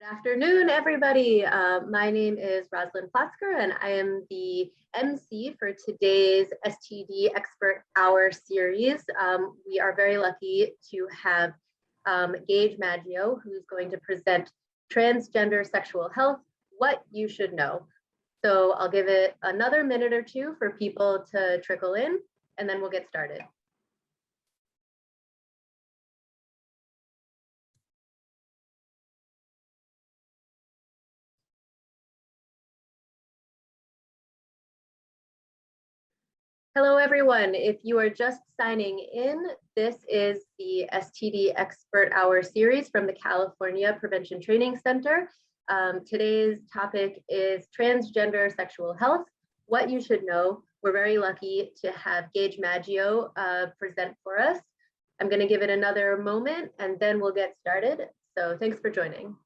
Good afternoon, everybody. My name is Roslyn Platzker, and I am the MC for today's STD Expert Hour series. We are very lucky to have Gage Maggio, who's going to present Transgender Sexual Health, What You Should Know. So I'll give it another minute or two for people to trickle in, and then we'll get started. Hello, everyone. If you are just signing in, this is the STD Expert Hour series from the California Prevention Training Center. Today's topic is transgender sexual health, what you should know. We're very lucky to have Gage Maggio present for us. I'm going to give it another moment and then we'll get started. So thanks for joining.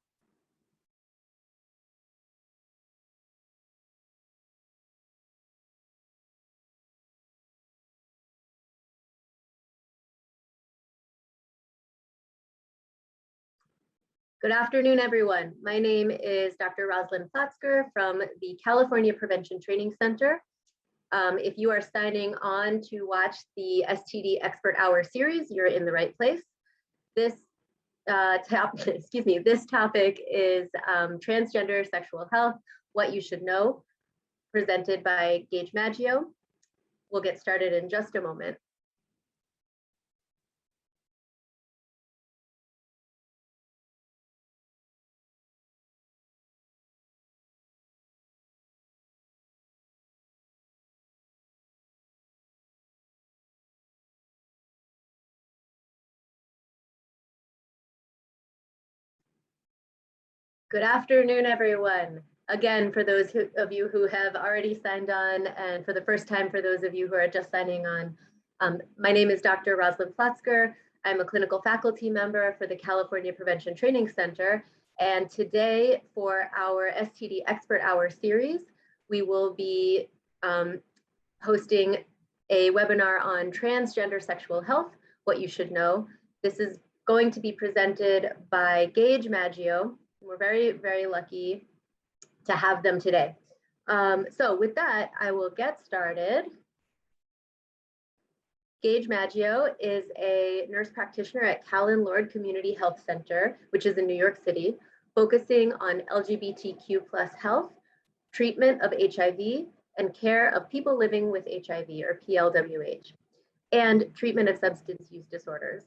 Good afternoon, everyone. My name is Dr. Roslyn Platzker from the California Prevention Training Center. If you are signing on to watch the STD Expert Hour series, you're in the right place. This topic is transgender sexual health, what you should know, presented by Gage Maggio. We'll get started in just a moment. Good afternoon, everyone. Again, for those of you who have already signed on, and for the first time, for those of you who are just signing on, my name is Dr. Roslyn Platzker. I'm a clinical faculty member for the California Prevention Training Center. And today, for our STD Expert Hour series, we will be hosting a webinar on transgender sexual health, what you should know. This is going to be presented by Gage Maggio. We're very, very lucky to have them today. So with that, I will get started. Gage Maggio is a nurse practitioner at Callan Lord Community Health Center, which is in New York City, focusing on LGBTQ+ health, treatment of HIV, and care of people living with HIV, or PLWH, and treatment of substance use disorders.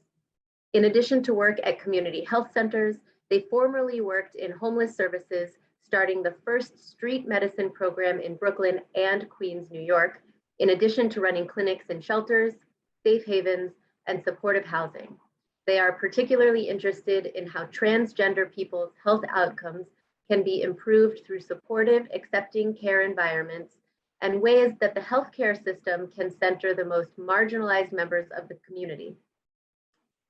In addition to work at community health centers, they formerly worked in homeless services, starting the first street medicine program in Brooklyn and Queens, New York, in addition to running clinics in shelters, safe havens, and supportive housing. They are particularly interested in how transgender people's health outcomes can be improved through supportive, accepting care environments and ways that the healthcare system can center the most marginalized members of the community.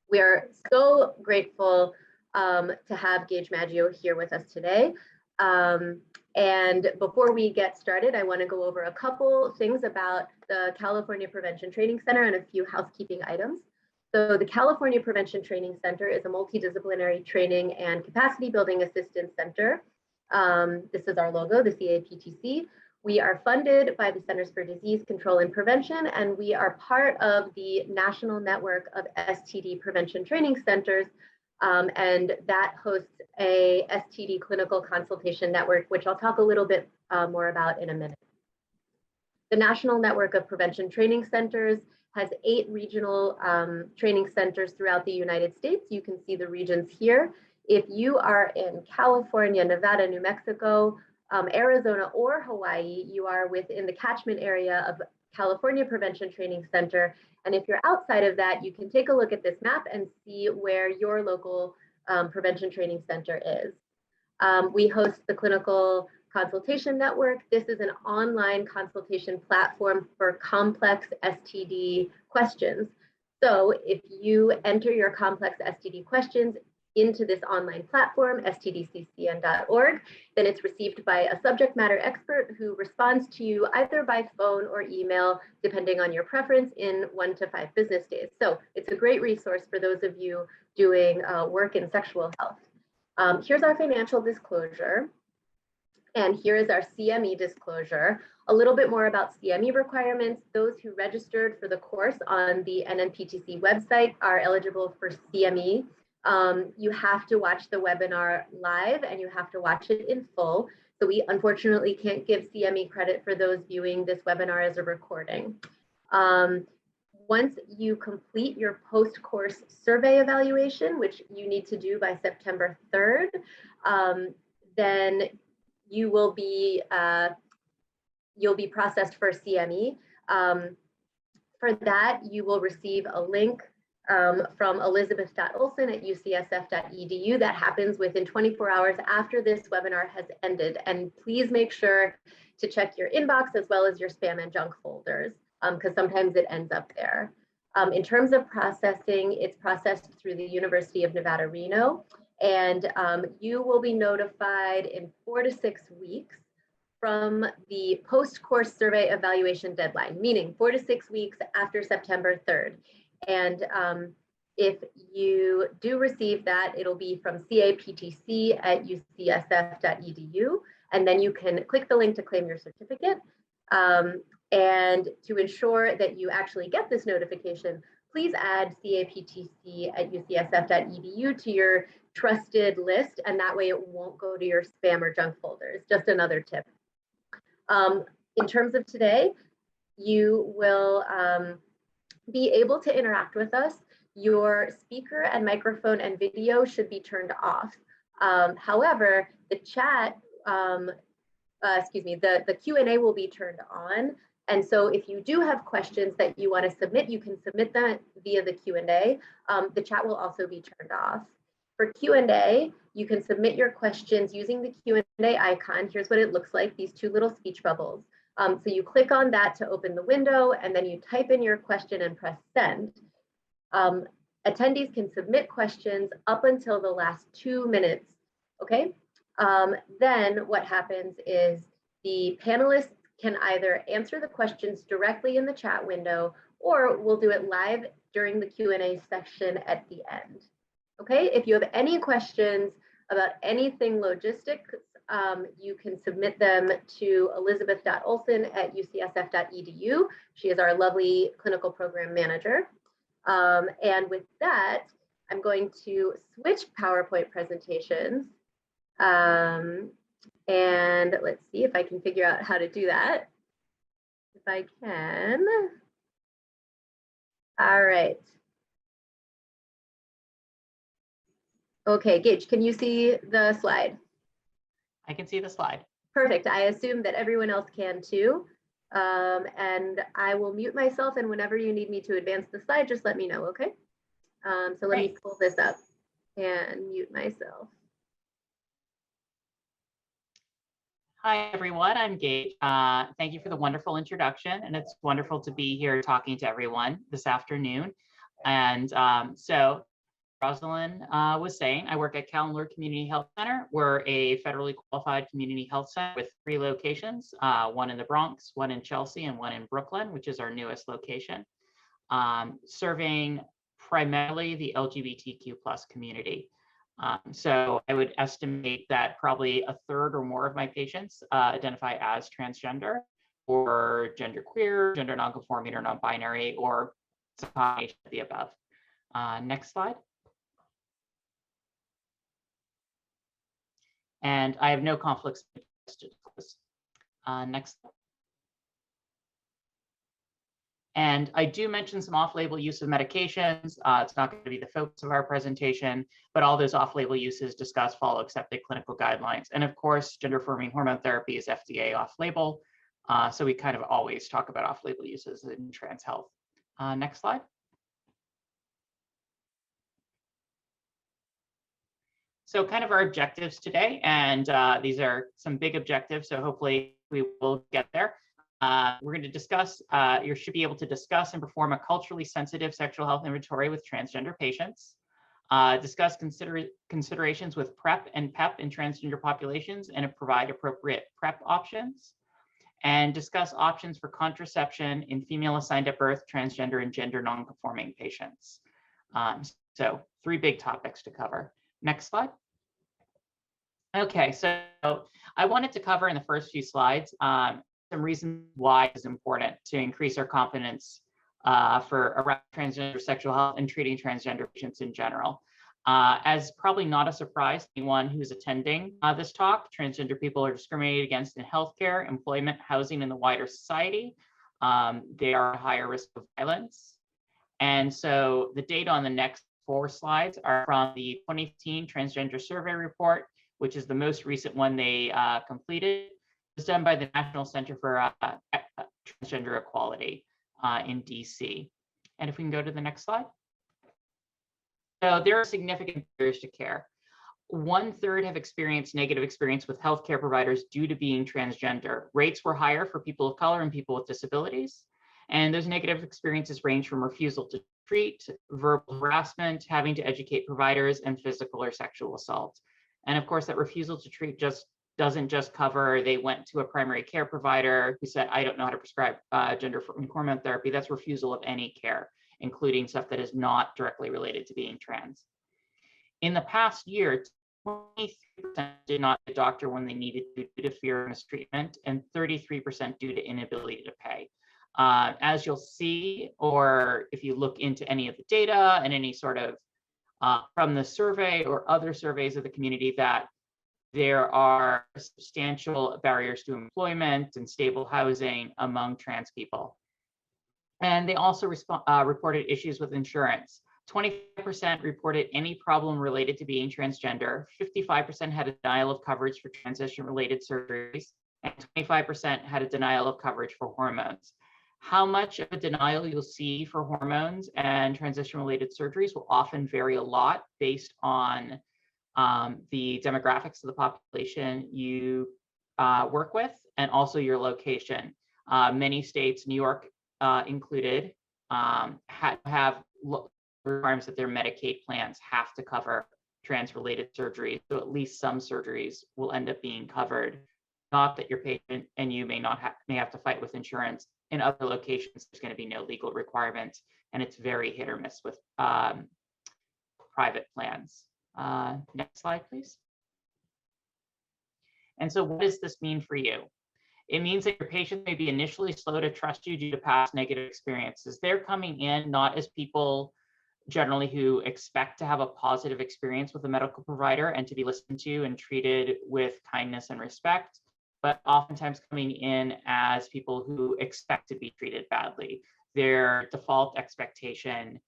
We are so grateful to have Gage Maggio here with us today. And before we get started, I want to go over a couple things about the California Prevention Training Center and a few housekeeping items. So the California Prevention Training Center is a multidisciplinary training and capacity building assistance center. This is our logo, the CAPTC. We are funded by the Centers for Disease Control and Prevention, and we are part of the national network of STD prevention training centers. And that hosts a STD clinical consultation network, which I'll talk a little bit more about in a minute. The National Network of Prevention Training Centers has 8 regional training centers throughout the United States. You can see the regions here. If you are in California, Nevada, New Mexico, Arizona, or Hawaii, you are within the catchment area of California Prevention Training Center. And if you're outside of that, you can take a look at this map and see where your local prevention training center is. We host the Clinical Consultation Network. This is an online consultation platform for complex STD questions. So if you enter your complex STD questions into this online platform, stdccn.org, then it's received by a subject matter expert who responds to you either by phone or email, depending on your preference, in 1 to 5 business days. So it's a great resource for those of you doing work in sexual health. Here's our financial disclosure. And here is our CME disclosure. A little bit more about CME requirements. Those who registered for the course on the NNPTC website are eligible for CME. You have to watch the webinar live and you have to watch it in full. So we unfortunately can't give CME credit for those viewing this webinar as a recording. Once you complete your post-course survey evaluation, which you need to do by September 3rd, then you will be you'll be processed for CME. For that, you will receive a link from elizabeth.olson@ucsf.edu. That happens within 24 hours after this webinar has ended. And please make sure to check your inbox as well as your spam and junk folders, because sometimes it ends up there. In terms of processing, it's processed through the University of Nevada, Reno, and you will be notified in 4 to 6 weeks from the post-course survey evaluation deadline, meaning 4 to 6 weeks after September 3rd. And if you do receive that, it'll be from captc@ucsf.edu, and then you can click the link to claim your certificate. And to ensure that you actually get this notification, please add captc@ucsf.edu to your trusted list, and that way it won't go to your spam or junk folders. Just another tip. In terms of today, you will be able to interact with us. Your speaker and microphone and video should be turned off. However, the chat, the Q&A will be turned on. And so if you do have questions that you want to submit, you can submit them via the Q&A. The chat will also be turned off. For Q&A, you can submit your questions using the Q&A icon. Here's what it looks like, these two little speech bubbles. So you click on that to open the window, and then you type in your question and press send. Attendees can submit questions up until the last 2 minutes, okay? Then what happens is the panelists can either answer the questions directly in the chat window, or we'll do it live during the Q&A section at the end. Okay, if you have any questions about anything logistics, you can submit them to elizabeth.olson@ucsf.edu. She is our lovely clinical program manager. And with that, I'm going to switch PowerPoint presentations. And let's see if I can figure out how to do that. If I can. All right. Okay, Gage, can you see the slide? I can see the slide. Perfect. I assume that everyone else can too. And I will mute myself, and whenever you need me to advance the slide, just let me know, okay? So let me pull this up and mute myself. Hi, everyone. I'm Gage. Thank you for the wonderful introduction, and it's wonderful to be here talking to everyone this afternoon. And so Rosalind was saying, I work at Callan Lord Community Health Center. We're a federally qualified community health center with 3 locations, one in the Bronx, one in Chelsea, and one in Brooklyn, which is our newest location, serving primarily the LGBTQ+ community. So I would estimate that probably 1/3 or more of my patients identify as transgender or genderqueer, gender non-conforming or non-binary, or some combination of the above. Next slide. And I have no conflicts of interest. Next. And I do mention some off-label use of medications. It's not going to be the focus of our presentation, but all those off-label uses discussed follow accepted clinical guidelines. And of course, gender-affirming hormone therapy is FDA off-label. So we kind of always talk about off-label uses in trans health. Next slide. So kind of our objectives today, and these are some big objectives, so hopefully we will get there. We're going to discuss, you should be able to discuss and perform a culturally sensitive sexual health inventory with transgender patients, discuss considerations with PrEP and PEP in transgender populations and provide appropriate PrEP options, and discuss options for contraception in female assigned at birth, transgender, and gender non-conforming patients. So 3 big topics to cover. Next slide. Okay, so I wanted to cover in the first few slides some reasons why it's important to increase our confidence for around transgender sexual health and treating transgender patients in general. As probably not a surprise to anyone who's attending this talk, transgender people are discriminated against in healthcare, employment, housing, and the wider society. They are at higher risk of violence. And so the data on the next 4 slides are from the 2015 Transgender Survey Report, which is the most recent one they completed. It was done by the National Center for Transgender Equality in DC. And if we can go to the next slide. So there are significant barriers to care. 1/3 have experienced negative experience with healthcare providers due to being transgender. Rates were higher for people of color and people with disabilities. And those negative experiences range from refusal to treat, verbal harassment, having to educate providers, and physical or sexual assault. And of course, that refusal to treat just doesn't just cover they went to a primary care provider who said, I don't know how to prescribe gender-affirming hormone therapy. That's refusal of any care, including stuff that is not directly related to being trans. In the past year, 23% did not see a doctor when they needed to due to fear of mistreatment, and 33% due to inability to pay. As you'll see, or if you look into any of the data and any sort of from the survey or other surveys of the community, that there are substantial barriers to employment and stable housing among trans people. And they also reported issues with insurance. 25% reported any problem related to being transgender. 55% had a denial of coverage for transition-related surgeries, and 25% had a denial of coverage for hormones. How much of a denial you'll see for hormones and transition-related surgeries will often vary a lot based on the demographics of the population you work with, and also your location. Many states, New York included, have requirements that their Medicaid plans have to cover trans-related surgeries. So at least some surgeries will end up being covered. Not that your patient and you may have to fight with insurance. In other locations, there's going to be no legal requirements, and it's very hit or miss with private plans. Next slide, please. And so what does this mean for you? It means that your patients may be initially slow to trust you due to past negative experiences. They're coming in not as people generally who expect to have a positive experience with a medical provider and to be listened to and treated with kindness and respect, but oftentimes coming in as people who expect to be treated badly. Their default expectation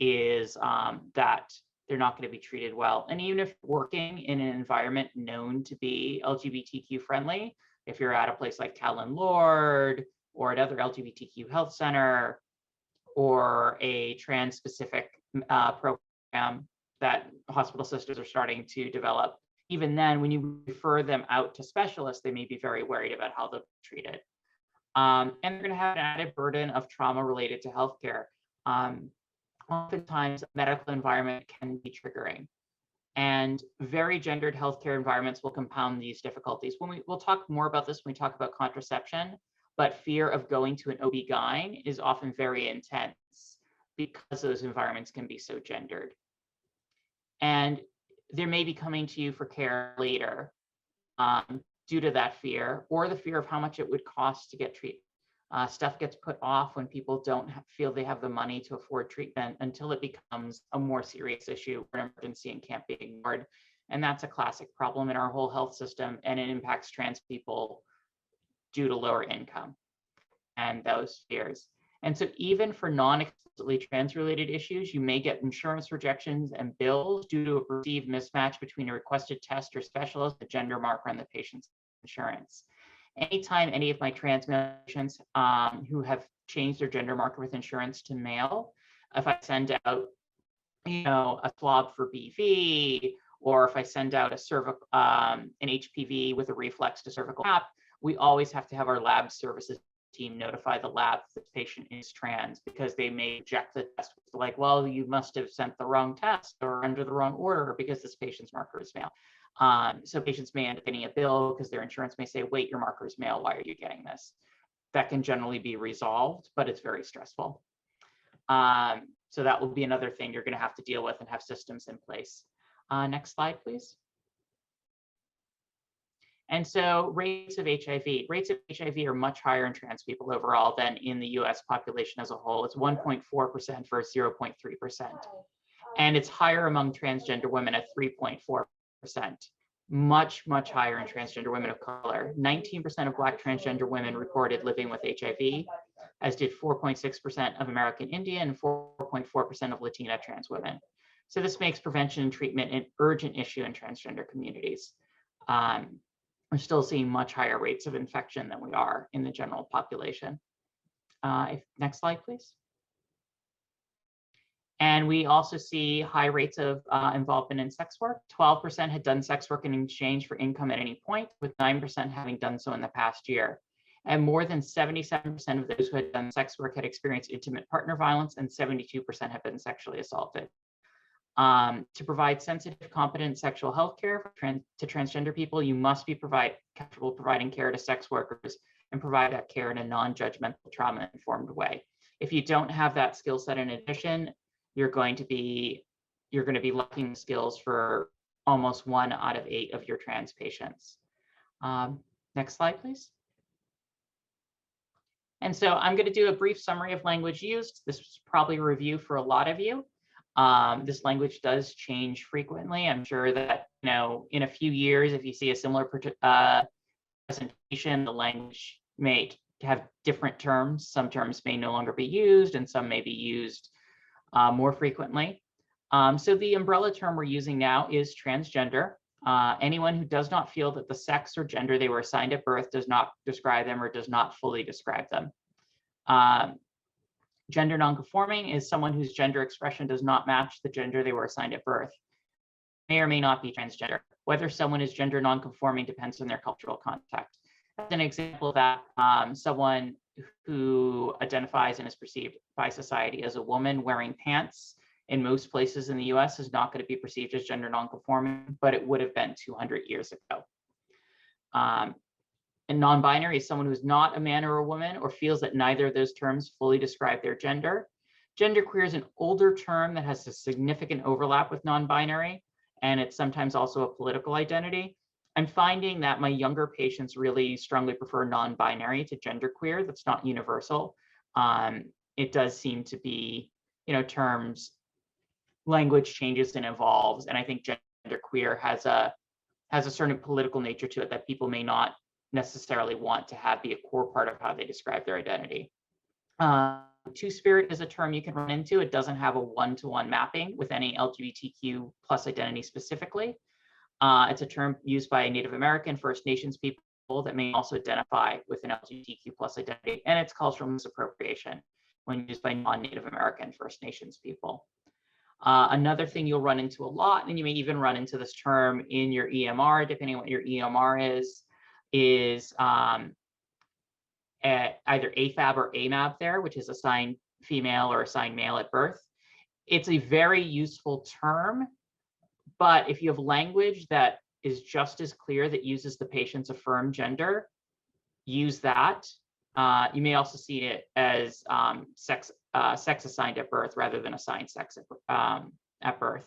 is that they're not going to be treated well. And even if working in an environment known to be LGBTQ friendly, if you're at a place like Callan Lord or another LGBTQ health center or a trans-specific program that hospital systems are starting to develop, even then, when you refer them out to specialists, they may be very worried about how they'll be treated. And they're going to have an added burden of trauma related to healthcare. Oftentimes, a medical environment can be triggering, and very gendered healthcare environments will compound these difficulties. We'll talk more about this when we talk about contraception, but fear of going to an OB-GYN is often very intense because those environments can be so gendered. And they may be coming to you for care later due to that fear, or the fear of how much it would cost to get treatment. Stuff gets put off when people don't feel they have the money to afford treatment until it becomes a more serious issue or an emergency and can't be ignored. And that's a classic problem in our whole health system, and it impacts trans people due to lower income and those fears. And so even for non-explicitly trans-related issues, you may get insurance rejections and bills due to a perceived mismatch between a requested test or specialist, the gender marker, and the patient's insurance. Anytime any of my trans patients who have changed their gender marker with insurance to male, if I send out, a swab for BV, or if I send out an HPV with a reflex to cervical pap, we always have to have our lab services team notify the lab that the patient is trans, because they may reject the test. Like, well, you must have sent the wrong test or under the wrong order because this patient's marker is male. So patients may end up getting a bill because their insurance may say, wait, your marker is male, why are you getting this? That can generally be resolved, but it's very stressful. So that will be another thing you're going to have to deal with and have systems in place. Next slide, please. And so rates of HIV are much higher in trans people overall than in the US population as a whole. It's 1.4% versus 0.3%. And it's higher among transgender women at 3.4%. Much, much higher in transgender women of color. 19% of Black transgender women reported living with HIV, as did 4.6% of American Indian and 4.4% of Latina trans women. So this makes prevention and treatment an urgent issue in transgender communities. We're still seeing much higher rates of infection than we are in the general population. Next slide, please. And we also see high rates of involvement in sex work. 12% had done sex work in exchange for income at any point, with 9% having done so in the past year. And more than 77% of those who had done sex work had experienced intimate partner violence, and 72% had been sexually assaulted. To provide sensitive, competent sexual health care to transgender people, you must be comfortable providing care to sex workers and provide that care in a non-judgmental, trauma-informed way. If you don't have that skill set in addition, you're going to be lacking skills for almost 1 out of 8 of your trans patients. Next slide, please. And so I'm going to do a brief summary of language used. This was probably a review for a lot of you. This language does change frequently. I'm sure that, in a few years, if you see a similar presentation, the language may have different terms. Some terms may no longer be used, and some may be used more frequently. So the umbrella term we're using now is transgender. Anyone who does not feel that the sex or gender they were assigned at birth does not describe them or does not fully describe them. Gender non-conforming is someone whose gender expression does not match the gender they were assigned at birth. May or may not be transgender. Whether someone is gender non-conforming depends on their cultural context. As an example of that, someone who identifies and is perceived by society as a woman wearing pants in most places in the US is not going to be perceived as gender non-conforming, but it would have been 200 years ago. And non-binary is someone who's not a man or a woman or feels that neither of those terms fully describe their gender. Genderqueer is an older term that has a significant overlap with non-binary, and it's sometimes also a political identity. I'm finding that my younger patients really strongly prefer non-binary to genderqueer. That's not universal. It does seem to be, terms, language changes and evolves, and I think genderqueer has a certain political nature to it that people may not necessarily want to have be a core part of how they describe their identity. Two-spirit is a term you can run into. It doesn't have a one-to-one mapping with any LGBTQ plus identity specifically. It's a term used by Native American, First Nations people that may also identify with an LGBTQ plus identity, and it's cultural misappropriation when used by non-Native American First Nations people. Another thing you'll run into a lot, and you may even run into this term in your EMR, depending on what your EMR is either AFAB or AMAB there, which is assigned female or assigned male at birth. It's a very useful term, but if you have language that is just as clear that uses the patient's affirmed gender, use that. You may also see it as sex assigned at birth rather than assigned sex at birth.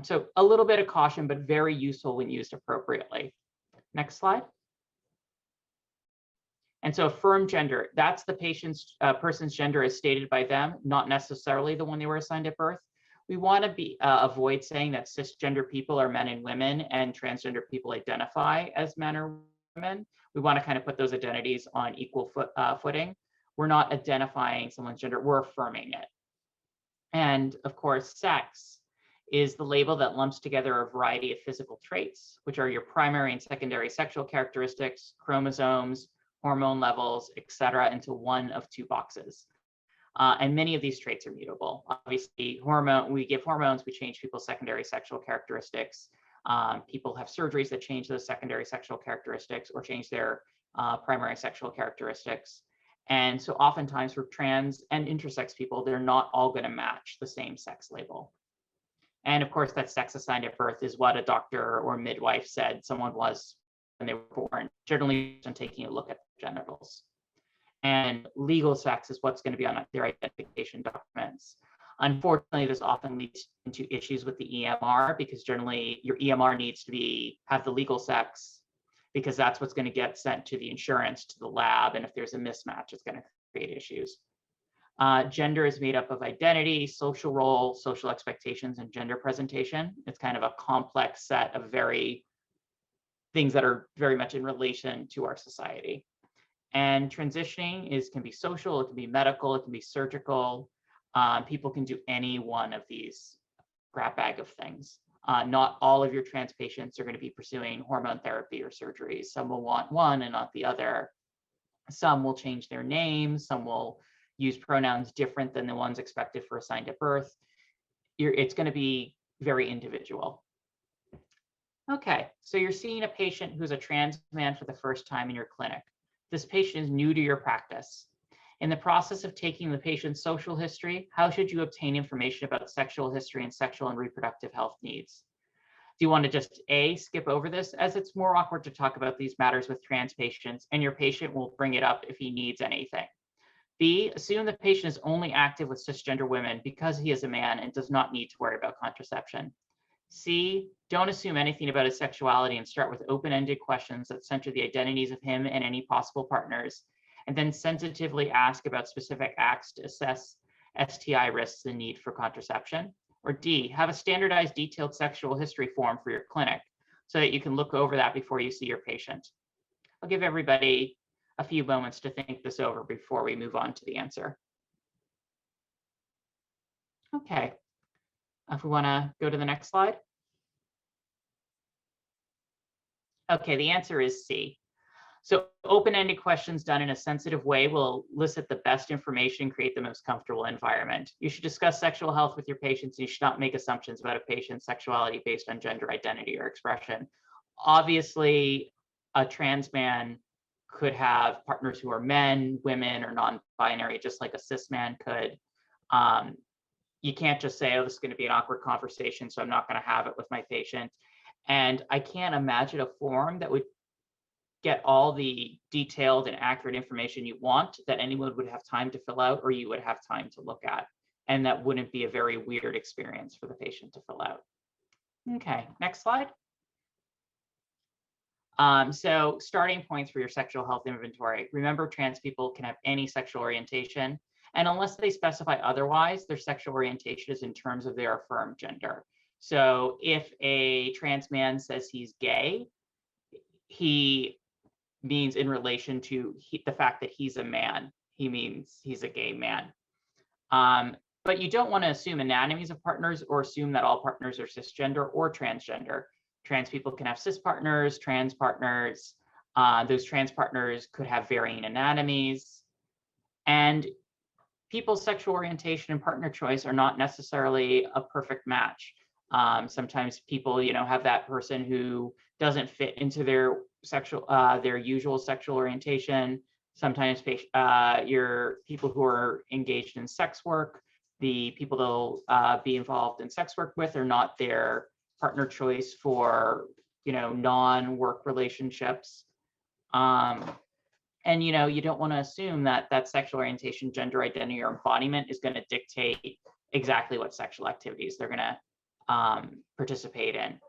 So a little bit of caution, but very useful when used appropriately. Next slide. And so affirmed gender, that's the person's gender as stated by them, not necessarily the one they were assigned at birth. We want to avoid saying that cisgender people are men and women and transgender people identify as men or women. We want to kind of put those identities on equal footing. We're not identifying someone's gender, we're affirming it. And of course, sex is the label that lumps together a variety of physical traits, which are your primary and secondary sexual characteristics, chromosomes, hormone levels, etc., into one of 2 boxes. And many of these traits are mutable. Obviously, we give hormones, we change people's secondary sexual characteristics. People have surgeries that change those secondary sexual characteristics or change their primary sexual characteristics. And so oftentimes for trans and intersex people, they're not all going to match the same sex label. And of course, that sex assigned at birth is what a doctor or midwife said someone was when they were born, generally on taking a look at their genitals. And legal sex is what's going to be on their identification documents. Unfortunately, this often leads into issues with the EMR because generally your EMR needs to have the legal sex because that's what's going to get sent to the insurance, to the lab. And if there's a mismatch, it's going to create issues. Gender is made up of identity, social role, social expectations, and gender presentation. It's kind of a complex set of things that are very much in relation to our society. And transitioning can be social, it can be medical, it can be surgical. People can do any one of these grab bag of things. Not all of your trans patients are going to be pursuing hormone therapy or surgery. Some will want one and not the other. Some will change their names. Some will use pronouns different than the ones expected for assigned at birth. It's going to be very individual. Okay, so you're seeing a patient who's a trans man for the first time in your clinic. This patient is new to your practice. In the process of taking the patient's social history, how should you obtain information about sexual history and sexual and reproductive health needs? Do you want to just A, skip over this, as it's more awkward to talk about these matters with trans patients, and your patient will bring it up if he needs anything? B, assume the patient is only active with cisgender women because he is a man and does not need to worry about contraception. C, don't assume anything about his sexuality and start with open-ended questions that center the identities of him and any possible partners, and then sensitively ask about specific acts to assess STI risks and need for contraception. Or D, have a standardized detailed sexual history form for your clinic so that you can look over that before you see your patient. I'll give everybody a few moments to think this over before we move on to the answer. Okay, if we want to go to the next slide. Okay, the answer is C. So open-ended questions done in a sensitive way will elicit the best information, create the most comfortable environment. You should discuss sexual health with your patients. You should not make assumptions about a patient's sexuality based on gender identity or expression. Obviously, a trans man could have partners who are men, women, or non-binary, just like a cis man could. You can't just say, oh, this is going to be an awkward conversation, so I'm not going to have it with my patient. And I can't imagine a form that would get all the detailed and accurate information you want that anyone would have time to fill out or you would have time to look at. And that wouldn't be a very weird experience for the patient to fill out. Okay, next slide. So starting points for your sexual health inventory. Remember, trans people can have any sexual orientation, and unless they specify otherwise, their sexual orientation is in terms of their affirmed gender. So if a trans man says he's gay, he means in relation to the fact that he's a man. He means he's a gay man. But you don't want to assume anatomies of partners or assume that all partners are cisgender or transgender. Trans people can have cis partners, trans partners. Those trans partners could have varying anatomies. And people's sexual orientation and partner choice are not necessarily a perfect match. Sometimes people, have that person who doesn't fit into their usual sexual orientation. Sometimes your people who are engaged in sex work, the people they'll be involved in sex work with are not their partner choice for, non-work relationships. And, you don't want to assume that sexual orientation, gender identity, or embodiment is going to dictate exactly what sexual activities they're going to participate in.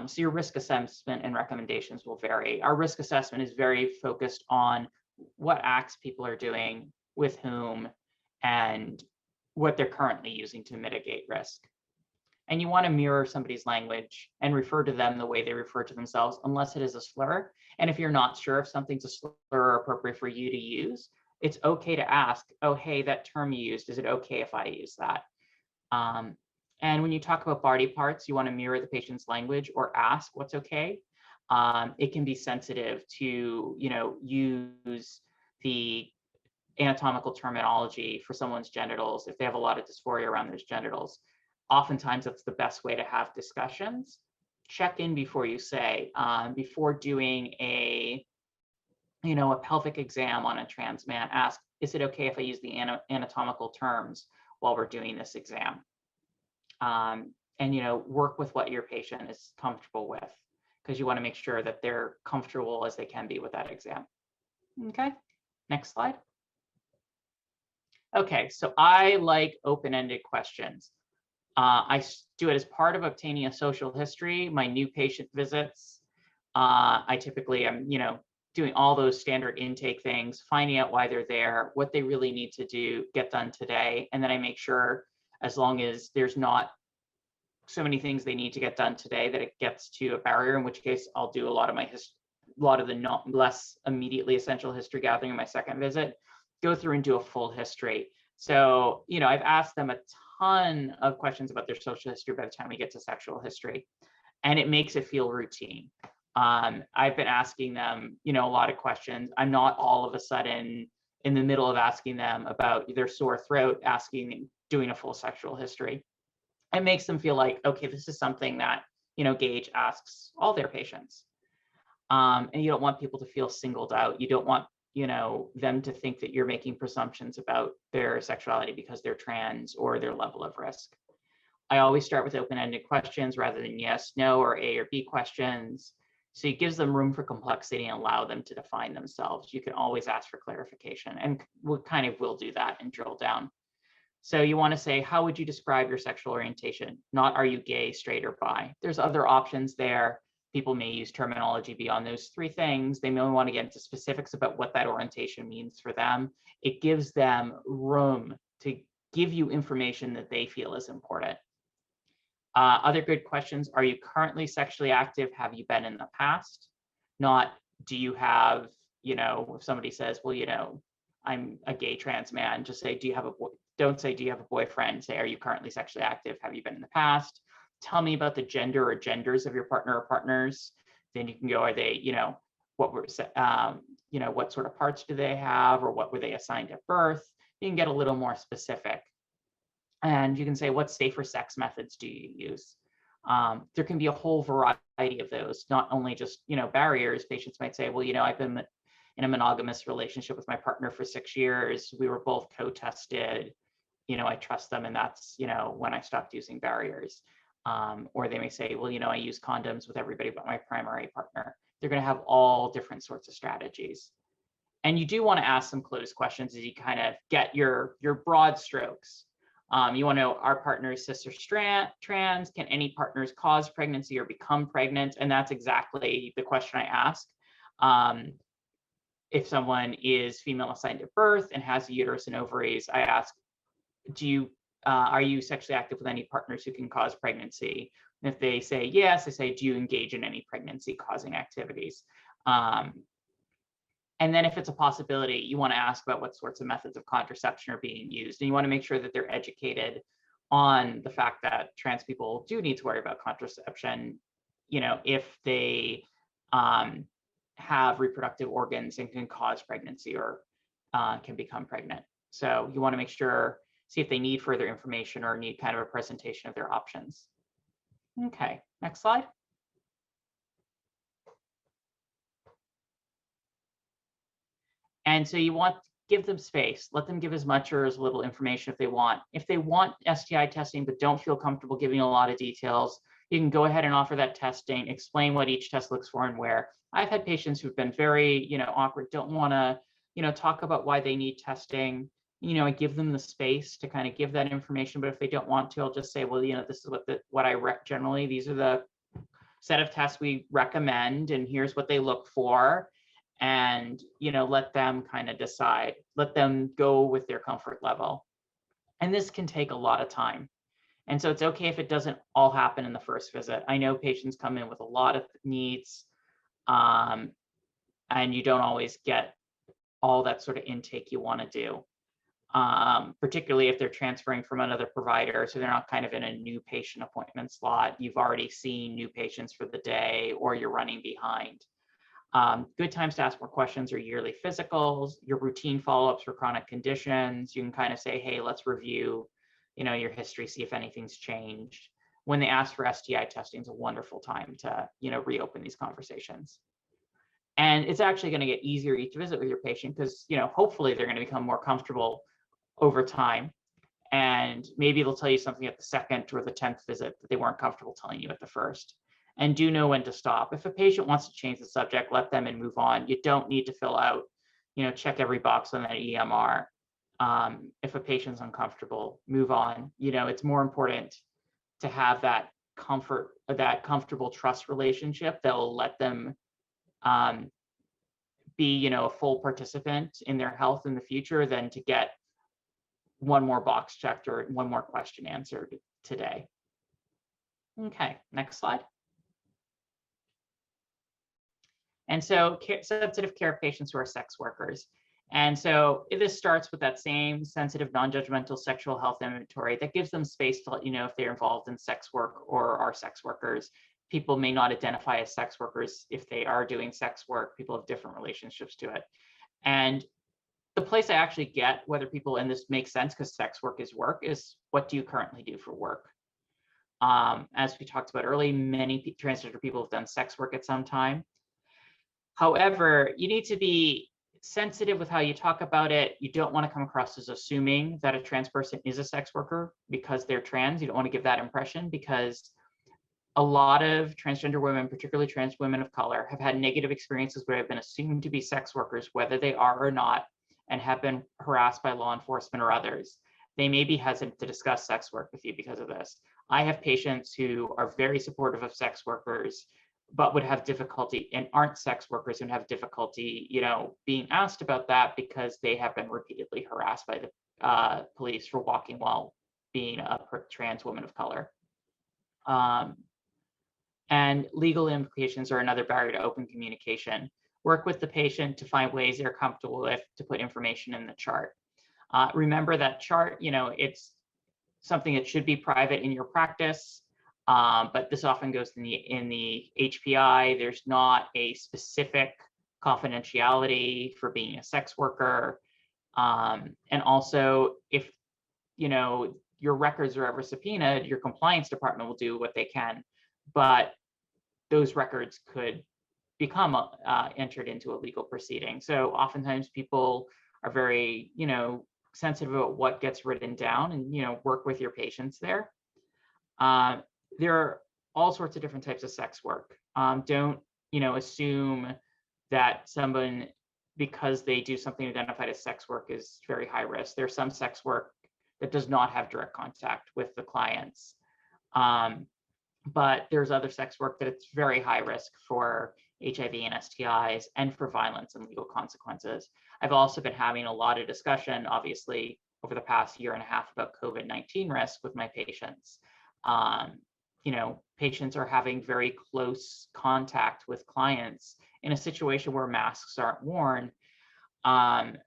So your risk assessment and recommendations will vary. Our risk assessment is very focused on what acts people are doing, with whom, and what they're currently using to mitigate risk. And you want to mirror somebody's language and refer to them the way they refer to themselves, unless it is a slur. And if you're not sure if something's a slur or appropriate for you to use, it's okay to ask, oh, hey, that term you used, is it okay if I use that? And when you talk about body parts, you want to mirror the patient's language or ask what's okay. It can be sensitive to, use the anatomical terminology for someone's genitals if they have a lot of dysphoria around their genitals. Oftentimes, that's the best way to have discussions. Check in before you say, before doing a pelvic exam on a trans man, ask, is it okay if I use the anatomical terms while we're doing this exam? And work with what your patient is comfortable with, because you want to make sure that they're comfortable as they can be with that exam. Okay, next slide. Okay, so I like open-ended questions. I do it as part of obtaining a social history, my new patient visits, I typically am, doing all those standard intake things, finding out why they're there, what they really need to get done today. And then I make sure, as long as there's not so many things they need to get done today, that it gets to a barrier, in which case I'll do a lot of the less immediately essential history gathering in my second visit, go through and do a full history. So, I've asked them a ton of questions about their social history by the time we get to sexual history, and it makes it feel routine. I've been asking them, a lot of questions. I'm not all of a sudden in the middle of asking them about their sore throat, doing a full sexual history. It makes them feel like, okay, this is something that, Gage asks all their patients. And you don't want people to feel singled out. You don't want, them to think that you're making presumptions about their sexuality because they're trans or their level of risk. I always start with open-ended questions rather than yes, no, or A or B questions. So it gives them room for complexity and allow them to define themselves. You can always ask for clarification, and we will do that and drill down. So you want to say, how would you describe your sexual orientation? Not are you gay, straight, or bi? There's other options there. People may use terminology beyond those three things. They may want to get into specifics about what that orientation means for them. It gives them room to give you information that they feel is important. Other good questions: are you currently sexually active? Have you been in the past? Not, do you have, if somebody says, well, I'm a gay trans man, just say, don't say, do you have a boyfriend? Say, are you currently sexually active? Have you been in the past? Tell me about the gender or genders of your partner or partners. Then you can go, are they, what sort of parts do they have, or what were they assigned at birth? You can get a little more specific. And you can say, what safer sex methods do you use? There can be a whole variety of those, not only just, barriers. Patients might say, well, I've been in a monogamous relationship with my partner for 6 years. We were both co-tested. I trust them, and that's, when I stopped using barriers. Or they may say, well, I use condoms with everybody but my primary partner. They're going to have all different sorts of strategies. And you do want to ask some closed questions as you kind of get your broad strokes. You want to know, are partners cis or trans? Can any partners cause pregnancy or become pregnant? And that's exactly the question I ask. If someone is female assigned at birth and has a uterus and ovaries, I ask, are you sexually active with any partners who can cause pregnancy? And if they say yes, I say, do you engage in any pregnancy causing activities? And then if it's a possibility, you want to ask about what sorts of methods of contraception are being used. And you want to make sure that they're educated on the fact that trans people do need to worry about contraception, if they have reproductive organs and can cause pregnancy or can become pregnant. So you want to make sure, see if they need further information or need kind of a presentation of their options. Okay, next slide. And so you want to give them space, let them give as much or as little information if they want. If they want STI testing but don't feel comfortable giving a lot of details, you can go ahead and offer that testing, explain what each test looks for and where. I've had patients who've been very, awkward, don't want to, talk about why they need testing. I give them the space to kind of give that information, but if they don't want to, I'll just say, well, this is generally, these are the set of tests we recommend, and here's what they look for. And, let them kind of decide, let them go with their comfort level. And this can take a lot of time. And so it's okay if it doesn't all happen in the first visit. I know patients come in with a lot of needs, and you don't always get all that sort of intake you want to do, particularly if they're transferring from another provider. So they're not kind of in a new patient appointment slot. You've already seen new patients for the day, or you're running behind. Good times to ask more questions are yearly physicals, your routine follow-ups for chronic conditions. You can kind of say, hey, let's review, your history, see if anything's changed. When they ask for STI testing, it's a wonderful time to, reopen these conversations. And it's actually going to get easier each visit with your patient because, hopefully they're going to become more comfortable over time. And maybe they'll tell you something at the second or the 10th visit that they weren't comfortable telling you at the first. And do know when to stop. If a patient wants to change the subject, let them and move on. You don't need to fill out, check every box on that EMR. If a patient's uncomfortable, move on. It's more important to have that comfortable trust relationship that will let them be, a full participant in their health in the future than to get one more box checked or one more question answered today. Okay, next slide. And so sensitive care patients who are sex workers. And so this starts with that same sensitive, non-judgmental sexual health inventory that gives them space to let you know if they're involved in sex work or are sex workers. People may not identify as sex workers if they are doing sex work. People have different relationships to it. And the place I actually get whether people, and this makes sense because sex work, is what do you currently do for work? As we talked about earlier, many transgender people have done sex work at some time. However, you need to be sensitive with how you talk about it. You don't want to come across as assuming that a trans person is a sex worker because they're trans. You don't want to give that impression, because a lot of transgender women, particularly trans women of color, have had negative experiences where they've been assumed to be sex workers, whether they are or not, and have been harassed by law enforcement or others. They may be hesitant to discuss sex work with you because of this. I have patients who are very supportive of sex workers, but would have difficulty, and aren't sex workers, and have difficulty, being asked about that because they have been repeatedly harassed by the police for walking while being a trans woman of color. And legal implications are another barrier to open communication. Work with the patient to find ways they're comfortable with to put information in the chart. Remember that chart, it's something that should be private in your practice. But this often goes in the HPI. There's not a specific confidentiality for being a sex worker. And also, if your records are ever subpoenaed, your compliance department will do what they can, but those records could become entered into a legal proceeding. So oftentimes people are very sensitive about what gets written down, and work with your patients there. There are all sorts of different types of sex work. Don't assume that someone, because they do something identified as sex work, is very high risk. There's some sex work that does not have direct contact with the clients, but there's other sex work that it's very high risk for HIV and STIs, and for violence and legal consequences. I've also been having a lot of discussion, obviously, over the past year and a half about COVID-19 risk with my patients. Patients are having very close contact with clients in a situation where masks aren't worn. And,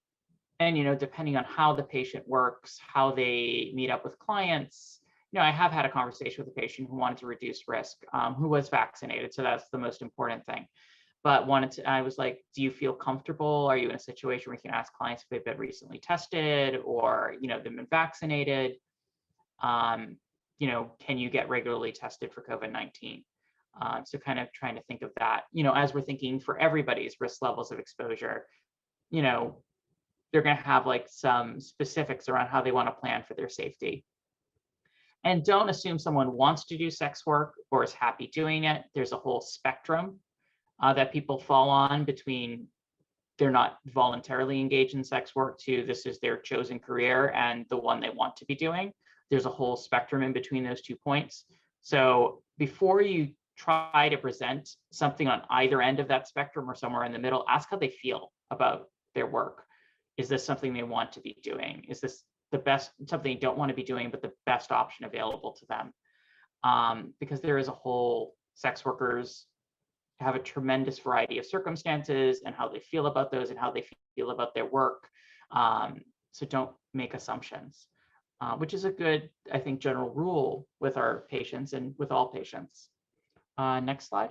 depending on how the patient works, how they meet up with clients, I have had a conversation with a patient who wanted to reduce risk, who was vaccinated. So that's the most important thing. But I was like, do you feel comfortable? Are you in a situation where you can ask clients if they've been recently tested, or, they've been vaccinated? Can you get regularly tested for COVID-19? So kind of trying to think of that, as we're thinking for everybody's risk levels of exposure, they're going to have like some specifics around how they want to plan for their safety. And don't assume someone wants to do sex work or is happy doing it. There's a whole spectrum that people fall on, between they're not voluntarily engaged in sex work to this is their chosen career and the one they want to be doing. There's a whole spectrum in between those 2 points. So before you try to present something on either end of that spectrum or somewhere in the middle, ask how they feel about their work. Is this something they want to be doing? Is this the best, something they don't want to be doing, but the best option available to them? Because there is a whole, sex workers have a tremendous variety of circumstances and how they feel about those and how they feel about their work. So don't make assumptions, which is a good, I think, general rule with our patients and with all patients. Next slide.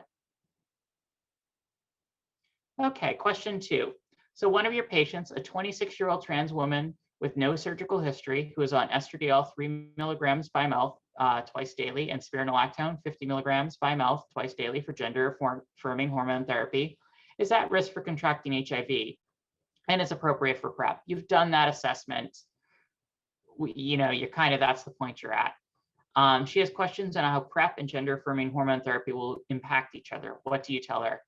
Okay, question 2. So one of your patients, a 26-year-old trans woman with no surgical history, who is on estradiol 3 milligrams by mouth twice daily, and spironolactone 50 milligrams by mouth twice daily for gender-affirming hormone therapy, is at risk for contracting HIV and is appropriate for PrEP. You've done that assessment. You're kind of, that's the point you're at. She has questions on how PrEP and gender-affirming hormone therapy will impact each other. What do you tell her?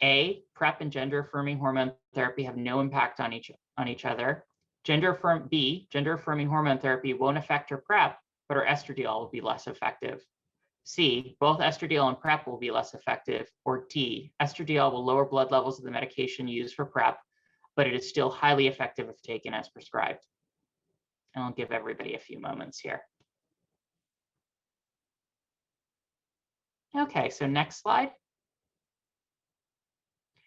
A, PrEP and gender-affirming hormone therapy have no impact on each other. B, gender-affirming hormone therapy won't affect her PrEP, but her estradiol will be less effective. C, both estradiol and PrEP will be less effective. Or D, estradiol will lower blood levels of the medication used for PrEP, but it is still highly effective if taken as prescribed. And I'll give everybody a few moments here. Okay, so next slide.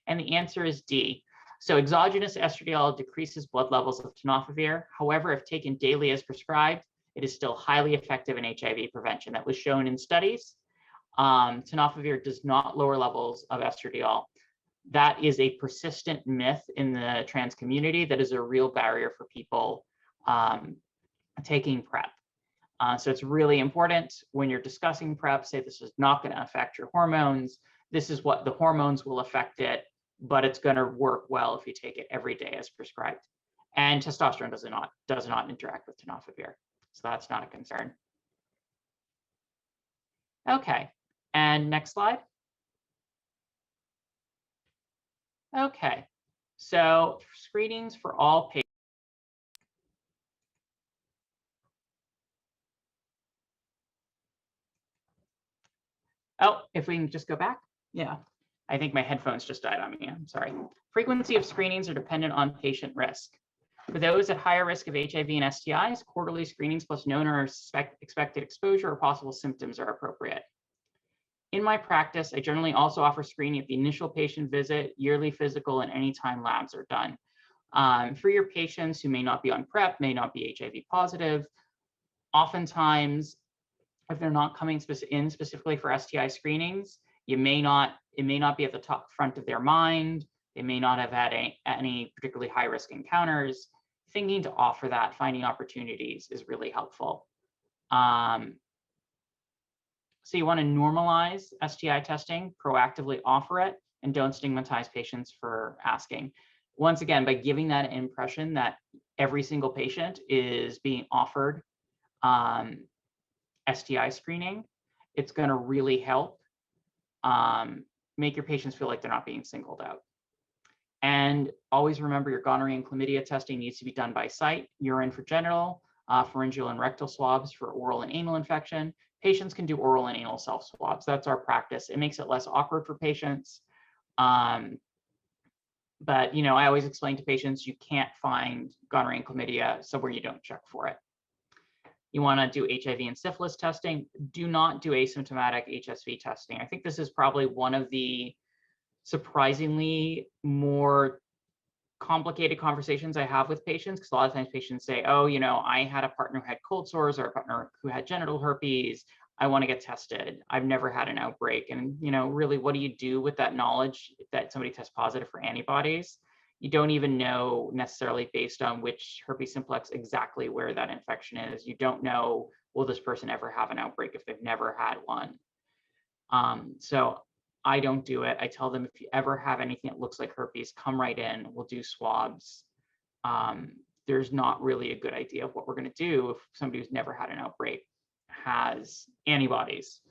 And the answer is D. So exogenous estradiol decreases blood levels of tenofovir. However, if taken daily as prescribed, it is still highly effective in HIV prevention. That was shown in studies. Tenofovir does not lower levels of estradiol. That is a persistent myth in the trans community that is a real barrier for people taking PrEP. So it's really important when you're discussing PrEP, say this is not going to affect your hormones. This is what the hormones will affect it, but it's going to work well if you take it every day as prescribed. And testosterone does not interact with tenofovir, so that's not a concern. Okay, and next slide. Okay, so screenings for all patients. Oh, if we can just go back. Yeah, I think my headphones just died on me. I'm sorry. Frequency of screenings are dependent on patient risk. For those at higher risk of HIV and STIs, quarterly screenings plus known or expected exposure or possible symptoms are appropriate. In my practice, I generally also offer screening at the initial patient visit, yearly physical, and anytime labs are done. For your patients who may not be on PrEP, may not be HIV positive, oftentimes, if they're not coming in specifically for STI screenings, it may not be at the top front of their mind. They may not have had any particularly high risk encounters. Thinking to offer that, finding opportunities is really helpful. So you want to normalize STI testing, proactively offer it, and don't stigmatize patients for asking. Once again, by giving that impression that every single patient is being offered STI screening, it's going to really help make your patients feel like they're not being singled out. And always remember your gonorrhea and chlamydia testing needs to be done by site, urine for genital, pharyngeal and rectal swabs for oral and anal infection. Patients can do oral and anal self swabs. That's our practice. It makes it less awkward for patients. But I always explain to patients you can't find gonorrhea and chlamydia somewhere you don't check for it. You want to do HIV and syphilis testing. Do not do asymptomatic HSV testing. I think this is probably one of the surprisingly more complicated conversations I have with patients, because a lot of times patients say, oh, I had a partner who had cold sores or a partner who had genital herpes. I want to get tested. I've never had an outbreak. And, really, what do you do with that knowledge that somebody tests positive for antibodies? You don't even know necessarily based on which herpes simplex exactly where that infection is. You don't know, will this person ever have an outbreak if they've never had one? So I don't do it. I tell them, if you ever have anything that looks like herpes, come right in. We'll do swabs. There's not really a good idea of what we're going to do if somebody who's never had an outbreak has antibodies.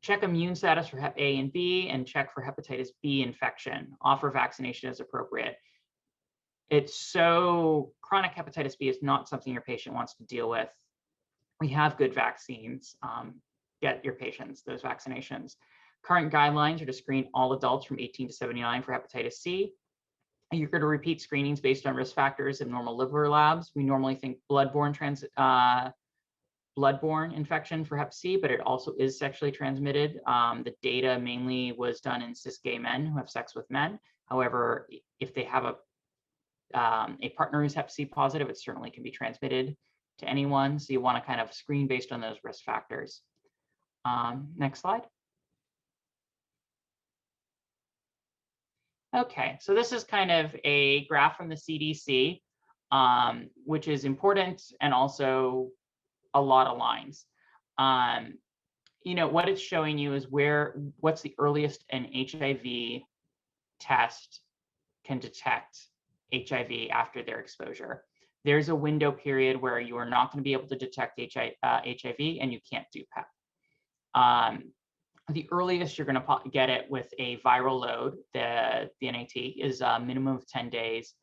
Check immune status for Hep A and B, and check for Hepatitis B infection. Offer vaccination as appropriate. Chronic Hepatitis B is not something your patient wants to deal with. We have good vaccines. Get your patients those vaccinations. Current guidelines are to screen all adults from 18 to 79 for Hepatitis C. And you're going to repeat screenings based on risk factors and normal liver labs. We normally think bloodborne infection for Hep C, but it also is sexually transmitted. The data mainly was done in cis gay men who have sex with men. However, if they have a partner who's Hep C positive, it certainly can be transmitted to anyone. So you want to kind of screen based on those risk factors. Next slide. Okay, so this is kind of a graph from the CDC, which is important and also a lot of lines. What it's showing you is what's the earliest an HIV test can detect HIV after their exposure. There's a window period where you are not going to be able to detect HIV and you can't do PEP. The earliest you're going to get it with a viral load, the NAT, is a minimum of 10 days,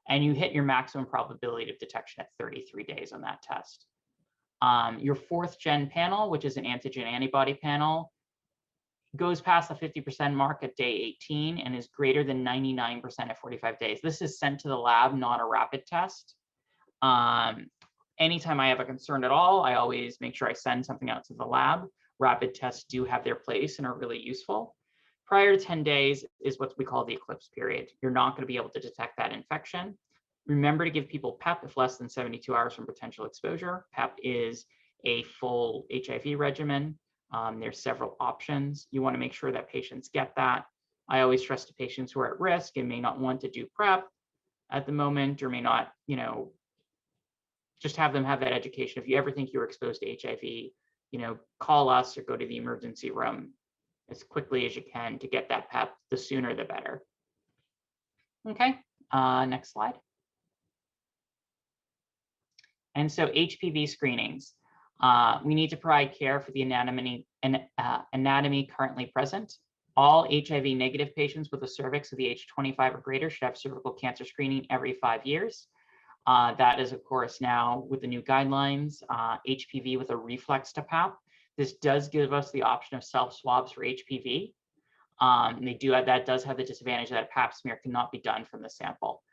and you hit your maximum probability of detection at 33 days on that test. Your 4th gen panel, which is an antigen antibody panel, goes past the 50% mark at day 18 and is greater than 99% at 45 days. This is sent to the lab, not a rapid test. Anytime I have a concern at all, I always make sure I send something out to the lab. Rapid tests do have their place and are really useful. Prior to 10 days is what we call the eclipse period. You're not going to be able to detect that infection. Remember to give people PEP if less than 72 hours from potential exposure. PEP is a full HIV regimen. There's several options. You want to make sure that patients get that. I always stress to patients who are at risk and may not want to do PrEP at the moment, or may not, just have them have that education. If you ever think you're exposed to HIV, call us or go to the emergency room as quickly as you can to get that PEP. The sooner, the better. Okay, next slide. And so HPV screenings. We need to provide care for the anatomy currently present. All HIV negative patients with a cervix of the age 25 or greater should have cervical cancer screening every 5 years. That is, of course, now with the new guidelines, HPV with a reflex to PAP. This does give us the option of self-swabs for HPV. That does have the disadvantage that a PAP smear cannot be done from the sample.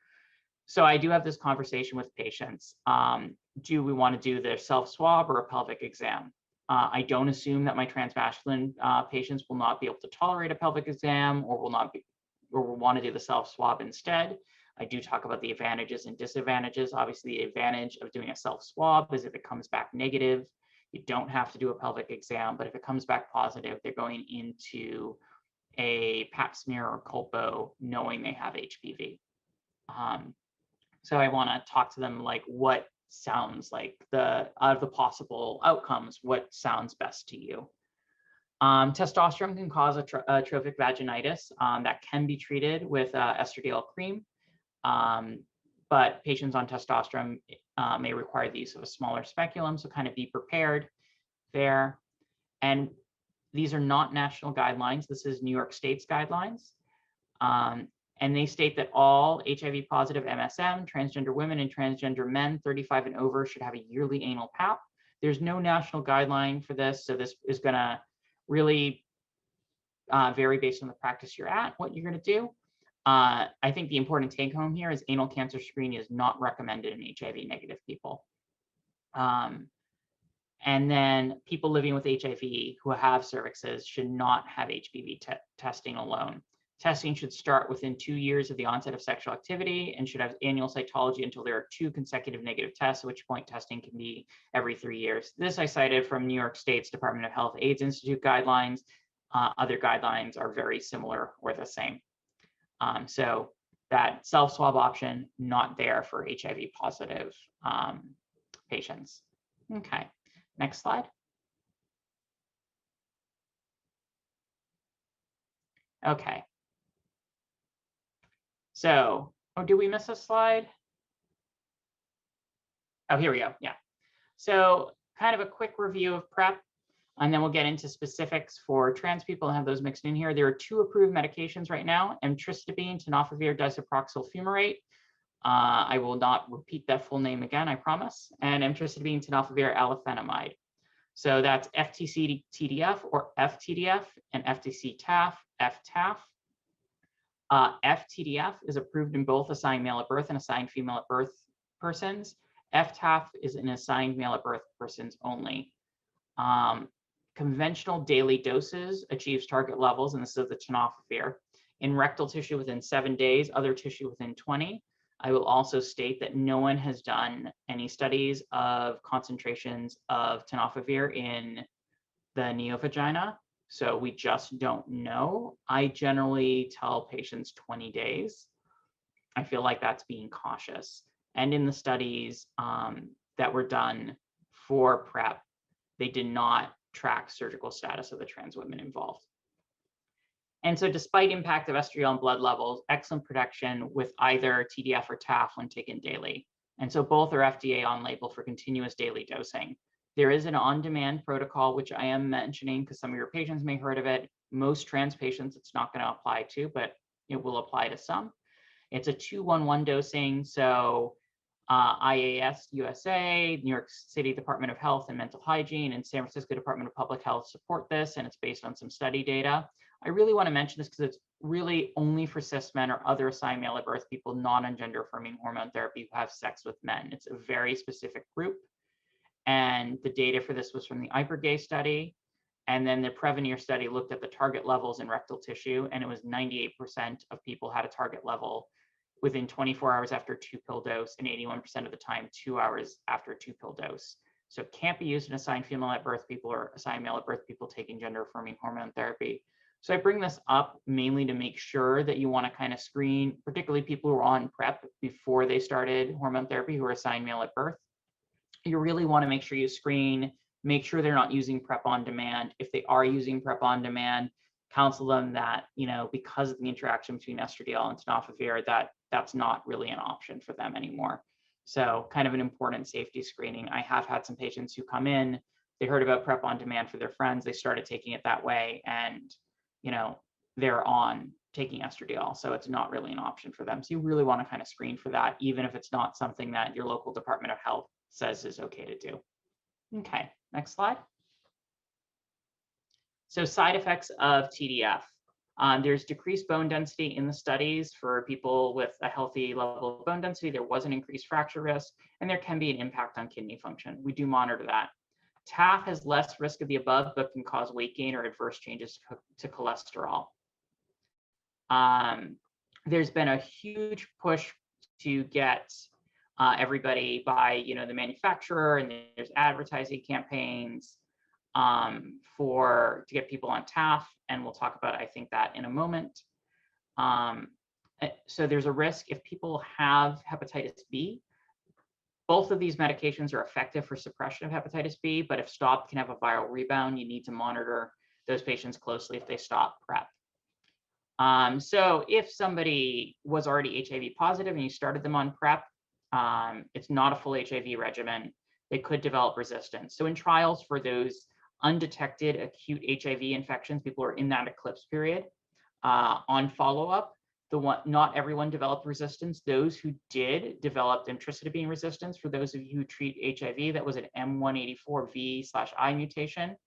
So I do have this conversation with patients. Do we want to do their self-swab or a pelvic exam? I don't assume that my transmasculine patients will not be able to tolerate a pelvic exam or will want to do the self-swab instead. I do talk about the advantages and disadvantages. Obviously, the advantage of doing a self-swab is if it comes back negative, you don't have to do a pelvic exam, but if it comes back positive, they're going into a pap smear or colpo knowing they have HPV. So I want to talk to them like what sounds like out of the possible outcomes, what sounds best to you. Testosterone can cause atrophic vaginitis that can be treated with estradiol cream. But patients on testosterone may require the use of a smaller speculum, so kind of be prepared there. And these are not national guidelines. This is New York State's guidelines. And they state that all HIV positive MSM, transgender women and transgender men 35 and over should have a yearly anal pap. There's no national guideline for this, so this is going to really vary based on the practice you're at, what you're going to do. I think the important take home here is anal cancer screening is not recommended in HIV negative people. And then people living with HIV who have cervixes should not have HPV testing alone. Testing should start within 2 years of the onset of sexual activity and should have annual cytology until there are 2 consecutive negative tests, at which point testing can be every 3 years. This I cited from New York State's Department of Health AIDS Institute guidelines. Other guidelines are very similar or the same. So that self-swab option, not there for HIV positive patients. Okay, next slide. Okay. So, did we miss a slide? Oh, here we go, yeah. So kind of a quick review of PrEP, and then we'll get into specifics for trans people and have those mixed in here. There are 2 approved medications right now, emtricitabine, tenofovir disoproxil fumarate. I will not repeat that full name again, I promise. And emtricitabine, tenofovir alafenamide. So that's FTC-TDF or FTDF and FTC-TAF, FTAF. FTDF is approved in both assigned male at birth and assigned female at birth persons. FTAF is in assigned male at birth persons only. Conventional daily doses achieves target levels, and this is the tenofovir, in rectal tissue within 7 days, other tissue within 20. I will also state that no one has done any studies of concentrations of tenofovir in the neovagina, so we just don't know. I generally tell patients 20 days. I feel like that's being cautious. And in the studies that were done for PrEP, they did not track surgical status of the trans women involved. And so despite impact of estradiol and blood levels, excellent protection with either TDF or TAF when taken daily. And so both are FDA on label for continuous daily dosing. There is an on-demand protocol, which I am mentioning because some of your patients may have heard of it. Most trans patients, it's not going to apply to, but it will apply to some. It's a 2-1-1 dosing. So IAS USA, New York City Department of Health and Mental Hygiene, and San Francisco Department of Public Health support this, and it's based on some study data. I really want to mention this because it's really only for cis men or other assigned male at birth people not on gender affirming hormone therapy who have sex with men. It's a very specific group. And the data for this was from the Gage study. And then the Prevenir study looked at the target levels in rectal tissue, and it was 98% of people had a target level within 24 hours after 2-pill dose, and 81% of the time 2 hours after 2-pill dose. So it can't be used in assigned female at birth people or assigned male at birth people taking gender affirming hormone therapy. So I bring this up mainly to make sure that you want to kind of screen, particularly people who are on PrEP before they started hormone therapy who are assigned male at birth. You really want to make sure you screen, make sure they're not using PrEP on demand. If they are using PrEP on demand, counsel them that, because of the interaction between estradiol and tenofovir, that's not really an option for them anymore. So kind of an important safety screening. I have had some patients who come in, they heard about PrEP on demand for their friends, they started taking it that way, and they're on taking estradiol, so it's not really an option for them. So you really want to kind of screen for that, even if it's not something that your local Department of Health says is okay to do. Okay, next slide. So side effects of TDF. There's decreased bone density in the studies for people with a healthy level of bone density. There was an increased fracture risk, and there can be an impact on kidney function. We do monitor that. TAF has less risk of the above, but can cause weight gain or adverse changes to cholesterol. There's been a huge push to get everybody by the manufacturer, and there's advertising campaigns to get people on TAF, and we'll talk about, I think, that in a moment. So there's a risk if people have hepatitis B. Both of these medications are effective for suppression of hepatitis B, but if stopped, can have a viral rebound. You need to monitor those patients closely if they stop PrEP. So if somebody was already HIV positive and you started them on PrEP, it's not a full HIV regimen. They could develop resistance. So in trials for those undetected acute HIV infections, people are in that eclipse period. On follow-up, not everyone developed resistance. Those who did developed emtricitabine resistance. For those of you who treat HIV, that was an M184V/I mutation.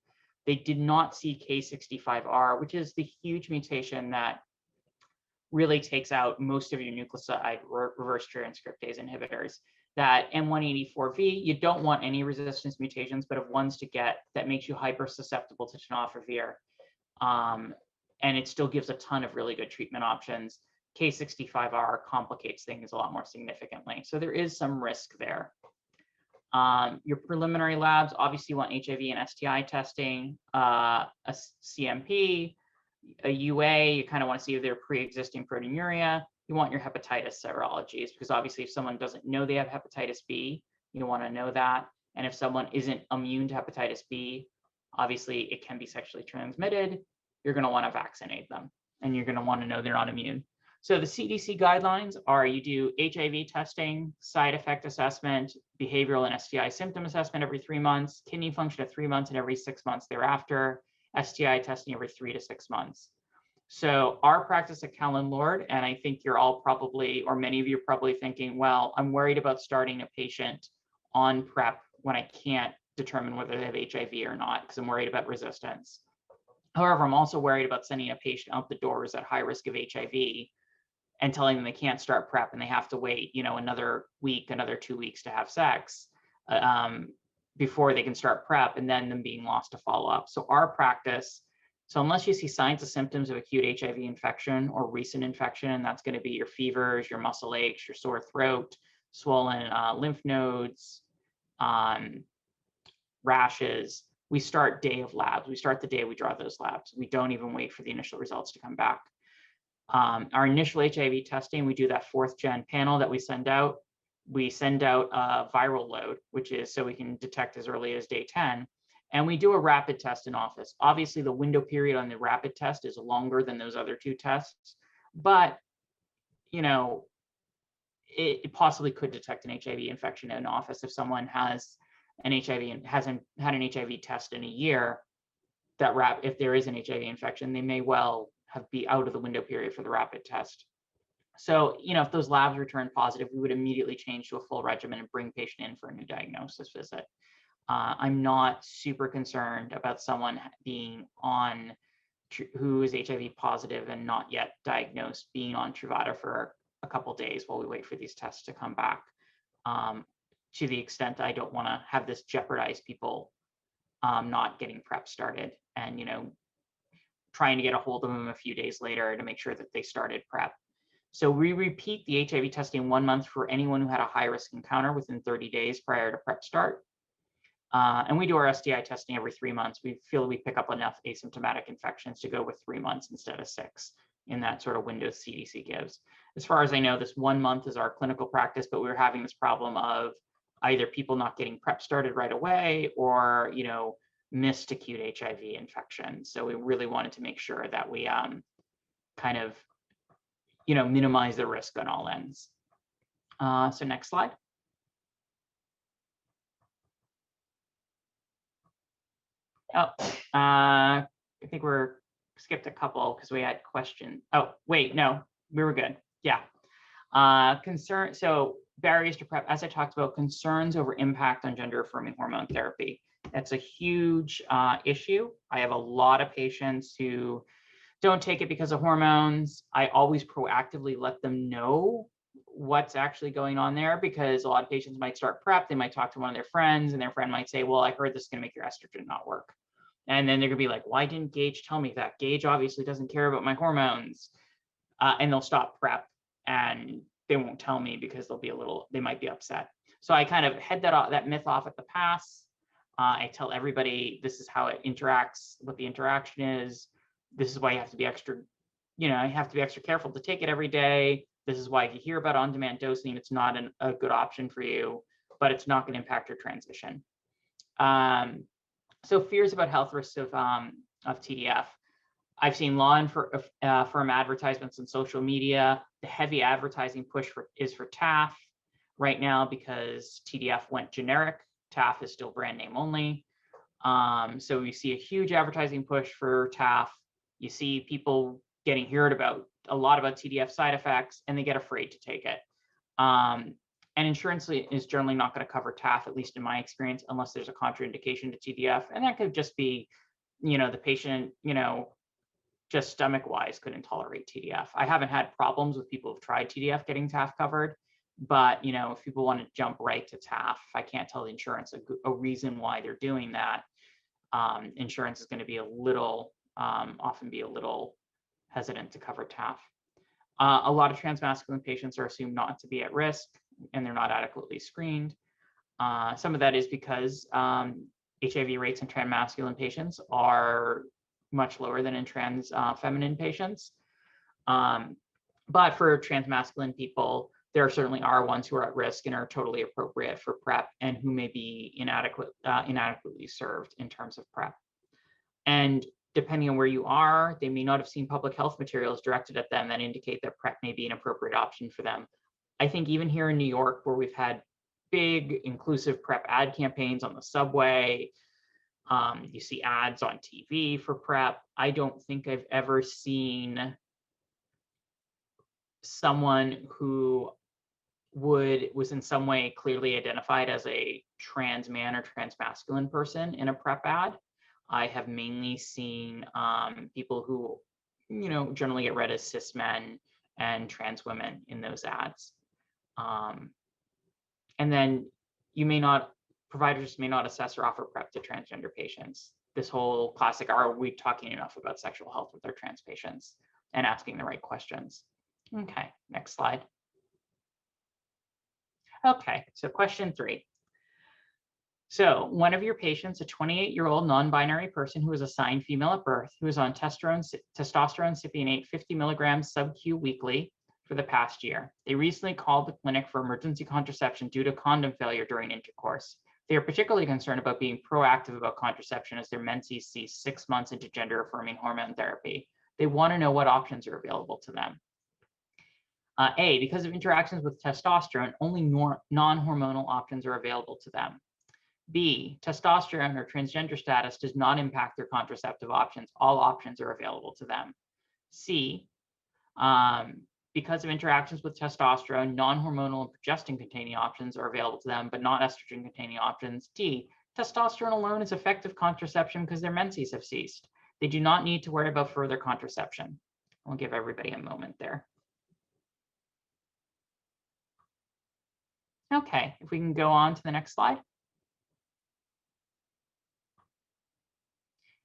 They did not see K65R, which is the huge mutation that really takes out most of your nucleoside reverse transcriptase inhibitors. That M184V, you don't want any resistance mutations, but of ones to get that makes you hyper susceptible to tenofovir. And it still gives a ton of really good treatment options. K65R complicates things a lot more significantly. So there is some risk there. Your preliminary labs, obviously you want HIV and STI testing, a CMP, a UA, you kind of want to see if they're pre-existing proteinuria. You want your hepatitis serologies, because obviously if someone doesn't know they have hepatitis B, you want to know that. And if someone isn't immune to hepatitis B, obviously it can be sexually transmitted. You're going to want to vaccinate them, and you're going to want to know they're not immune. So the CDC guidelines are you do HIV testing, side effect assessment, behavioral and STI symptom assessment every 3 months, kidney function at 3 months and every 6 months thereafter, STI testing every 3 to 6 months. So our practice at Callan Lord, and I think you're all probably, or many of you are probably thinking, well, I'm worried about starting a patient on PrEP when I can't determine whether they have HIV or not, because I'm worried about resistance. However, I'm also worried about sending a patient out the door who's at high risk of HIV and telling them they can't start PrEP and they have to wait, another week, another 2 weeks to have sex before they can start PrEP, and then them being lost to follow-up. So our practice, so unless you see signs and symptoms of acute HIV infection or recent infection, and that's going to be your fevers, your muscle aches, your sore throat, swollen lymph nodes, rashes, we start day of labs. We start the day we draw those labs. We don't even wait for the initial results to come back. Our initial HIV testing, we do that 4th gen panel that we send out. We send out a viral load, which is so we can detect as early as day 10. And we do a rapid test in office. Obviously, the window period on the rapid test is longer than those other 2 tests, but it possibly could detect an HIV infection in office if someone has an HIV and hasn't had an HIV test in a year. If there is an HIV infection, they may well be out of the window period for the rapid test. So, if those labs return positive, we would immediately change to a full regimen and bring patient in for a new diagnosis visit. I'm not super concerned about someone being on who is HIV positive and not yet diagnosed being on Truvada for a couple days while we wait for these tests to come back. To the extent I don't want to have this jeopardize people not getting PrEP started and, trying to get a hold of them a few days later to make sure that they started PrEP. So we repeat the HIV testing 1 month for anyone who had a high risk encounter within 30 days prior to PrEP start. And we do our STI testing every 3 months. We feel we pick up enough asymptomatic infections to go with 3 months instead of 6 in that sort of window CDC gives. As far as I know, this 1 month is our clinical practice, but we're having this problem of either people not getting PrEP started right away or, missed acute HIV infection. So we really wanted to make sure that we kind of, minimize the risk on all ends. So next slide. Oh, I think we're skipped a couple because we had questions. Oh, wait, no, we were good. Yeah. So barriers to PrEP, as I talked about, concerns over impact on gender affirming hormone therapy. That's a huge issue. I have a lot of patients who don't take it because of hormones. I always proactively let them know what's actually going on there, because a lot of patients might start PrEP. They might talk to one of their friends and their friend might say, well, I heard this is going to make your estrogen not work. And then they're going to be like, why didn't Gage tell me that? Gage obviously doesn't care about my hormones. And they'll stop PrEP and they won't tell me because they might be upset. So I kind of head that myth off at the pass. I tell everybody this is how it interacts, what the interaction is. This is why you have to be extra, careful to take it every day. This is why if you hear about on-demand dosing, it's not a good option for you, but it's not going to impact your transition. So fears about health risks of TDF. I've seen law firm advertisements on social media. The heavy advertising push is for TAF right now because TDF went generic. TAF is still brand name only. So we see a huge advertising push for TAF. You see people getting heard a lot about TDF side effects, and they get afraid to take it. And insurance is generally not going to cover TAF, at least in my experience, unless there's a contraindication to TDF. And that could just be, the patient, just stomach-wise couldn't tolerate TDF. I haven't had problems with people who've tried TDF getting TAF covered, but, if people want to jump right to TAF, if I can't tell the insurance a reason why they're doing that, insurance is going to be often be a little hesitant to cover TAF. A lot of transmasculine patients are assumed not to be at risk, and they're not adequately screened. Some of that is because HIV rates in transmasculine patients are much lower than in trans feminine patients. But for transmasculine people, there certainly are ones who are at risk and are totally appropriate for PrEP and who may be inadequately served in terms of PrEP. And depending on where you are, they may not have seen public health materials directed at them that indicate that PrEP may be an appropriate option for them. I think even here in New York, where we've had big inclusive PrEP ad campaigns on the subway, you see ads on TV for PrEP. I don't think I've ever seen someone who was in some way clearly identified as a trans man or transmasculine person in a PrEP ad. I have mainly seen people who, generally get read as cis men and trans women in those ads. And then providers may not assess or offer PrEP to transgender patients. This whole classic, are we talking enough about sexual health with our trans patients and asking the right questions? Okay, next slide. Okay, so question 3. So one of your patients, a 28-year-old non-binary person who was assigned female at birth, who is on testosterone cypionate 50 milligrams sub-Q weekly for the past year. They recently called the clinic for emergency contraception due to condom failure during intercourse. They are particularly concerned about being proactive about contraception as their menses see 6 months into gender-affirming hormone therapy. They want to know what options are available to them. A, because of interactions with testosterone, only non-hormonal options are available to them. B, testosterone or transgender status does not impact their contraceptive options. All options are available to them. C, because of interactions with testosterone, non-hormonal and progestin-containing options are available to them, but not estrogen-containing options. D, testosterone alone is effective contraception because their menses have ceased. They do not need to worry about further contraception. I'll give everybody a moment there. Okay, if we can go on to the next slide.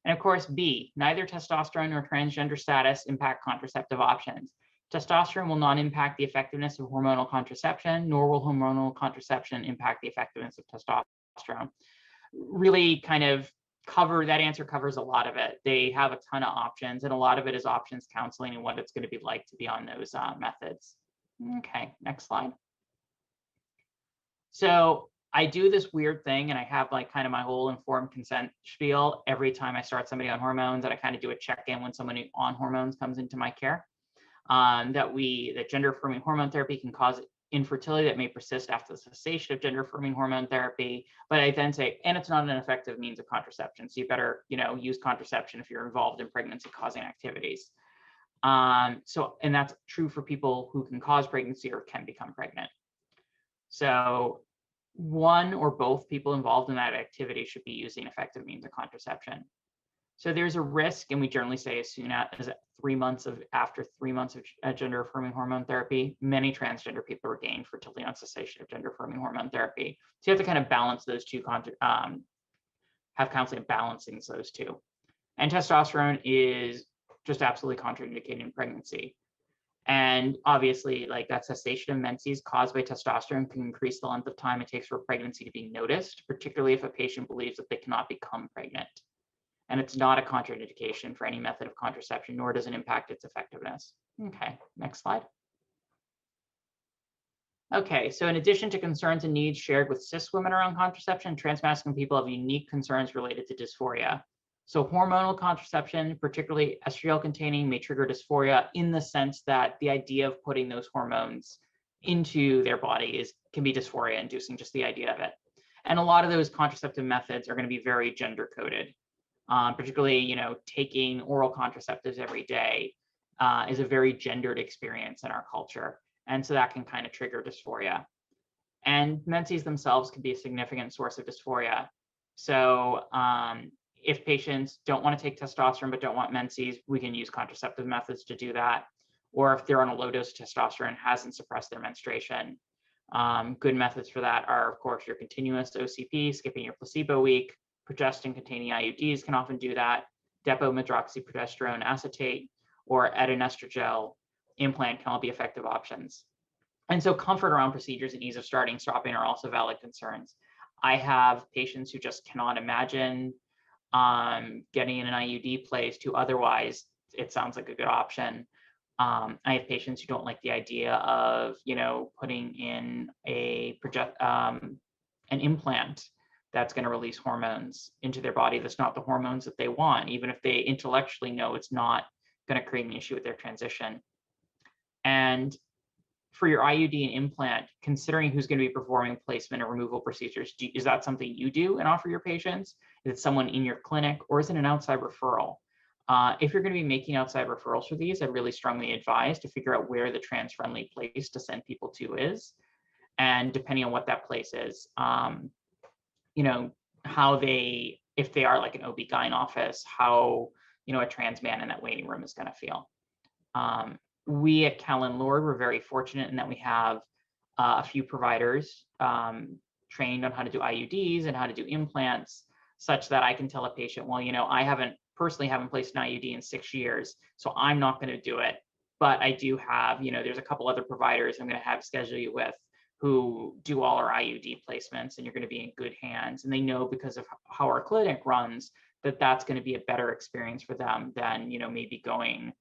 And of course, B, neither testosterone nor transgender status impact contraceptive options. Testosterone will not impact the effectiveness of hormonal contraception, nor will hormonal contraception impact the effectiveness of testosterone. Really kind of that answer covers a lot of it. They have a ton of options, and a lot of it is options counseling and what it's going to be like to be on those methods. Okay, next slide. So I do this weird thing, and I have like kind of my whole informed consent spiel every time I start somebody on hormones, and I kind of do a check-in when someone on hormones comes into my care. That gender-affirming hormone therapy can cause infertility that may persist after the cessation of gender-affirming hormone therapy. But I then say, and it's not an effective means of contraception, so you better, use contraception if you're involved in pregnancy-causing activities. And that's true for people who can cause pregnancy or can become pregnant. So one or both people involved in that activity should be using effective means of contraception. So there's a risk, and we generally say as soon as after 3 months of gender-affirming hormone therapy, many transgender people regain fertility on cessation of gender-affirming hormone therapy. So you have to kind of balance those two, have counseling balancing those two. And testosterone is just absolutely contraindicated in pregnancy. And obviously, like that cessation of menses caused by testosterone can increase the length of time it takes for a pregnancy to be noticed, particularly if a patient believes that they cannot become pregnant. And it's not a contraindication for any method of contraception, nor does it impact its effectiveness. Okay, next slide. Okay, so in addition to concerns and needs shared with cis women around contraception, transmasculine people have unique concerns related to dysphoria. So hormonal contraception, particularly estriol containing, may trigger dysphoria in the sense that the idea of putting those hormones into their body can be dysphoria inducing, just the idea of it. And a lot of those contraceptive methods are going to be very gender coded. Particularly, taking oral contraceptives every day is a very gendered experience in our culture. And so that can kind of trigger dysphoria. And menses themselves can be a significant source of dysphoria. So if patients don't want to take testosterone but don't want menses, we can use contraceptive methods to do that. Or if they're on a low dose of testosterone and hasn't suppressed their menstruation, good methods for that are, of course, your continuous OCP, skipping your placebo week. Progestin-containing IUDs can often do that. Depomedroxyprogesterone acetate or etonestrogel implant can all be effective options. And so comfort around procedures and ease of starting, stopping are also valid concerns. I have patients who just cannot imagine getting an IUD placed who otherwise it sounds like a good option. I have patients who don't like the idea of, putting in an implant that's going to release hormones into their body that's not the hormones that they want, even if they intellectually know it's not going to create an issue with their transition. And for your IUD and implant, considering who's going to be performing placement or removal procedures, is that something you do and offer your patients? Is it someone in your clinic, or is it an outside referral? If you're going to be making outside referrals for these, I'd really strongly advise to figure out where the trans-friendly place to send people to is. And depending on what that place is, if they are like an OB-GYN office, how, a trans man in that waiting room is going to feel. We at Callan Lord, we're very fortunate in that we have a few providers trained on how to do IUDs and how to do implants, such that I can tell a patient, well, I personally haven't placed an IUD in 6 years, so I'm not going to do it. But I do have, there's a couple other providers I'm going to have schedule you with who do all our IUD placements, and you're going to be in good hands. And they know, because of how our clinic runs, that that's going to be a better experience for them than, maybe going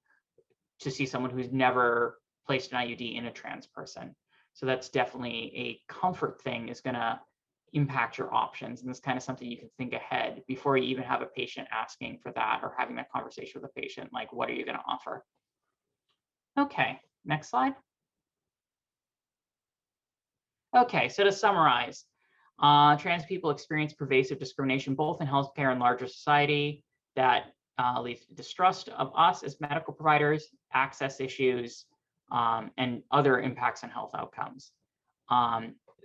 to see someone who's never placed an IUD in a trans person. So that's definitely a comfort thing, is going to impact your options. And it's kind of something you can think ahead before you even have a patient asking for that or having that conversation with a patient, like, what are you going to offer? Okay, next slide. Okay, so to summarize, trans people experience pervasive discrimination both in healthcare and larger society that leads to distrust of us as medical providers, access issues, and other impacts on health outcomes.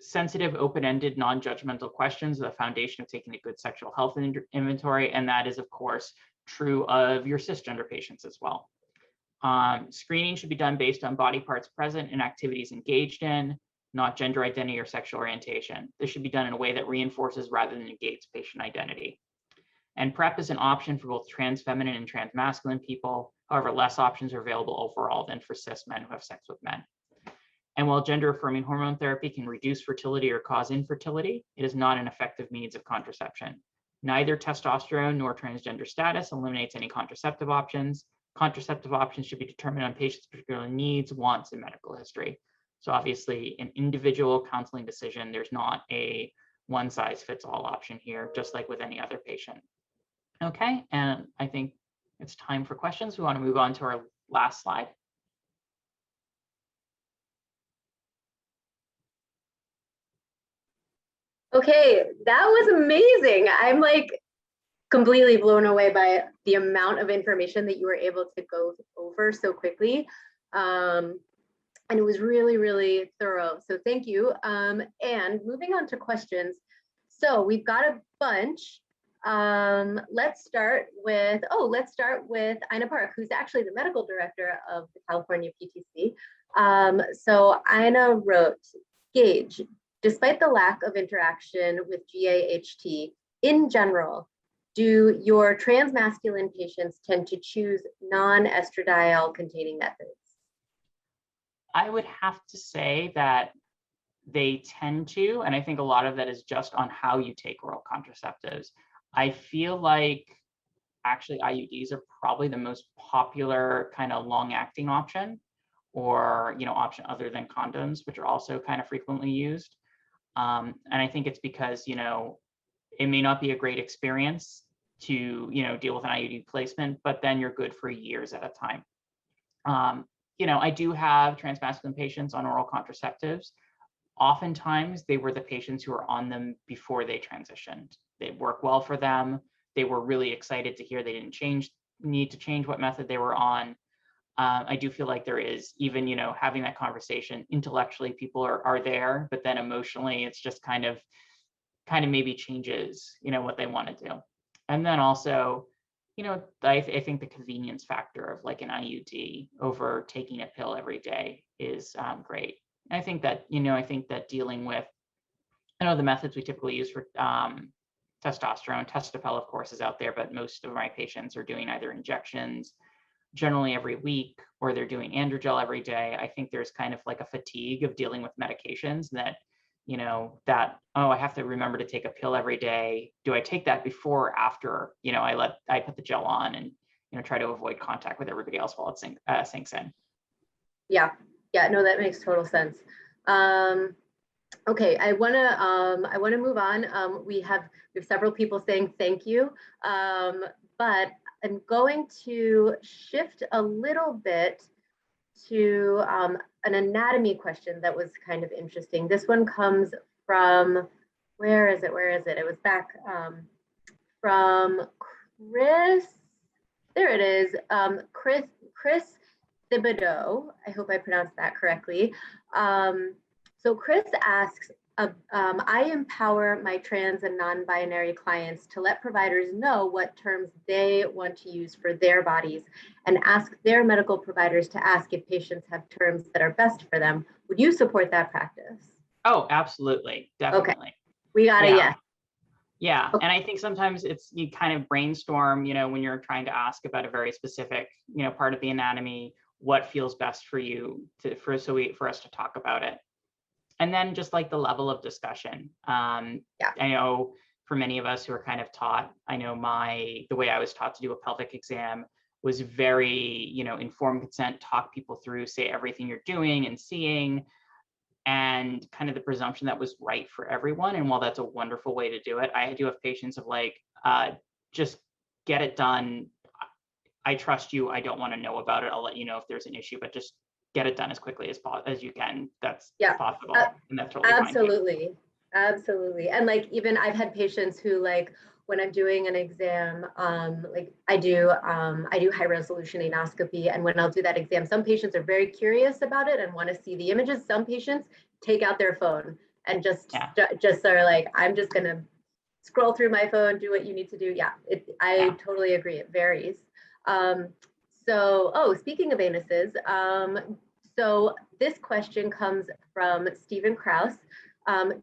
Sensitive, open-ended, non-judgmental questions are the foundation of taking a good sexual health inventory, and that is, of course, true of your cisgender patients as well. Screening should be done based on body parts present and activities engaged in, not gender identity or sexual orientation. This should be done in a way that reinforces rather than negates patient identity. And PrEP is an option for both trans feminine and trans masculine people. However, less options are available overall than for cis men who have sex with men. And while gender-affirming hormone therapy can reduce fertility or cause infertility, it is not an effective means of contraception. Neither testosterone nor transgender status eliminates any contraceptive options. Contraceptive options should be determined on patients' particular needs, wants, and medical history. So obviously, an individual counseling decision, there's not a one-size-fits-all option here, just like with any other patient. Okay, and I think it's time for questions. We want to move on to our last slide. Okay, that was amazing. I'm like completely blown away by the amount of information that you were able to go over so quickly. And it was really, really thorough. So thank you. And moving on to questions. So we've got a bunch. Let's start with Ina Park, who's actually the medical director of the California PTC. So Ina wrote, Gage, despite the lack of interaction with GAHT, in general, do your transmasculine patients tend to choose non-estradiol containing methods? I would have to say that they tend to, and I think a lot of that is just on how you take oral contraceptives. I feel like actually IUDs are probably the most popular kind of long-acting option, or option other than condoms, which are also kind of frequently used. And I think it's because it may not be a great experience to deal with an IUD placement, but then you're good for years at a time. I do have transmasculine patients on oral contraceptives. Oftentimes they were the patients who were on them before they transitioned. They work well for them. They were really excited to hear they didn't need to change what method they were on. I do feel like there is, even having that conversation intellectually, people are there, but then emotionally it's just kind of maybe changes what they want to do. And then also I think the convenience factor of like an IUD over taking a pill every day is great. I think that dealing with the methods we typically use for testosterone, Testopel of course is out there, but most of my patients are doing either injections generally every week, or they're doing androgel every day. I think there's kind of like a fatigue of dealing with medications that, I have to remember to take a pill every day. Do I take that before or after, I put the gel on and, try to avoid contact with everybody else while it sinks in. Yeah, no, that makes total sense. Okay, I wanna move on. We have several people saying thank you, but I'm going to shift a little bit to an anatomy question that was kind of interesting. This one comes from, where is it? It was back from Chris. There it is, Chris Thibodeau. I hope I pronounced that correctly. So Chris asks, I empower my trans and non-binary clients to let providers know what terms they want to use for their bodies and ask their medical providers to ask if patients have terms that are best for them. Would you support that practice? Oh, absolutely, definitely. Okay, we got it, yes. Yeah, Okay. and I think sometimes you kind of brainstorm, when you're trying to ask about a very specific, part of the anatomy, what feels best for you for us to talk about it. And then just like the level of discussion. I know for many of us who are kind of taught, I know the way I was taught to do a pelvic exam was very, informed consent, talk people through, say everything you're doing and seeing, and kind of the presumption that was right for everyone. And while that's a wonderful way to do it, I do have patients of like, just get it done. I trust you. I don't want to know about it. I'll let you know if there's an issue, but just get it done as quickly as you can. That's possible. And that's totally absolutely. Fine. Absolutely. And like, even I've had patients who like, when I'm doing an exam, like I do high resolution anoscopy, and when I'll do that exam, some patients are very curious about it and want to see the images. Some patients take out their phone and just are like, I'm just gonna scroll through my phone, do what you need to do. Yeah, I totally agree. It varies. Speaking of anuses, so this question comes from Stephen Krause.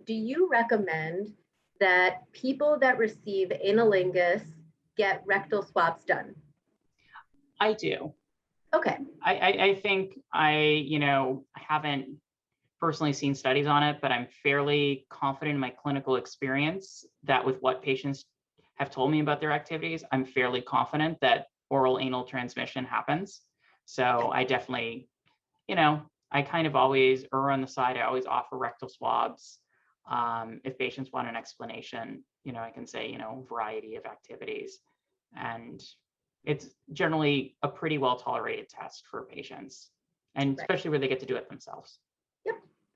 Do you recommend that people that receive analingus get rectal swabs done? I do. Okay. I think I haven't personally seen studies on it, but I'm fairly confident in my clinical experience that with what patients have told me about their activities, I'm fairly confident that oral anal transmission happens. So I definitely, I kind of always err on the side. I always offer rectal swabs. If patients want an explanation, I can say, variety of activities. And it's generally a pretty well tolerated test for patients, and especially where they get to do it themselves.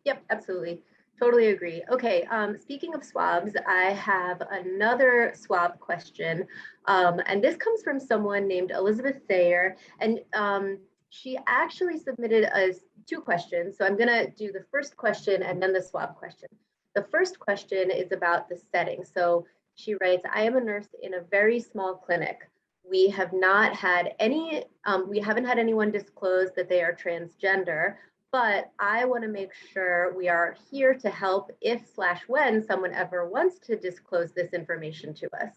Yep, absolutely. Totally agree. Okay, speaking of swabs, I have another swab question. And this comes from someone named Elizabeth Thayer. And she actually submitted us 2 questions. So I'm gonna do the first question and then the swab question. The first question is about the setting. So she writes, I am a nurse in a very small clinic. We have not had any, we haven't had anyone disclose that they are transgender, but I want to make sure we are here to help if/when someone ever wants to disclose this information to us.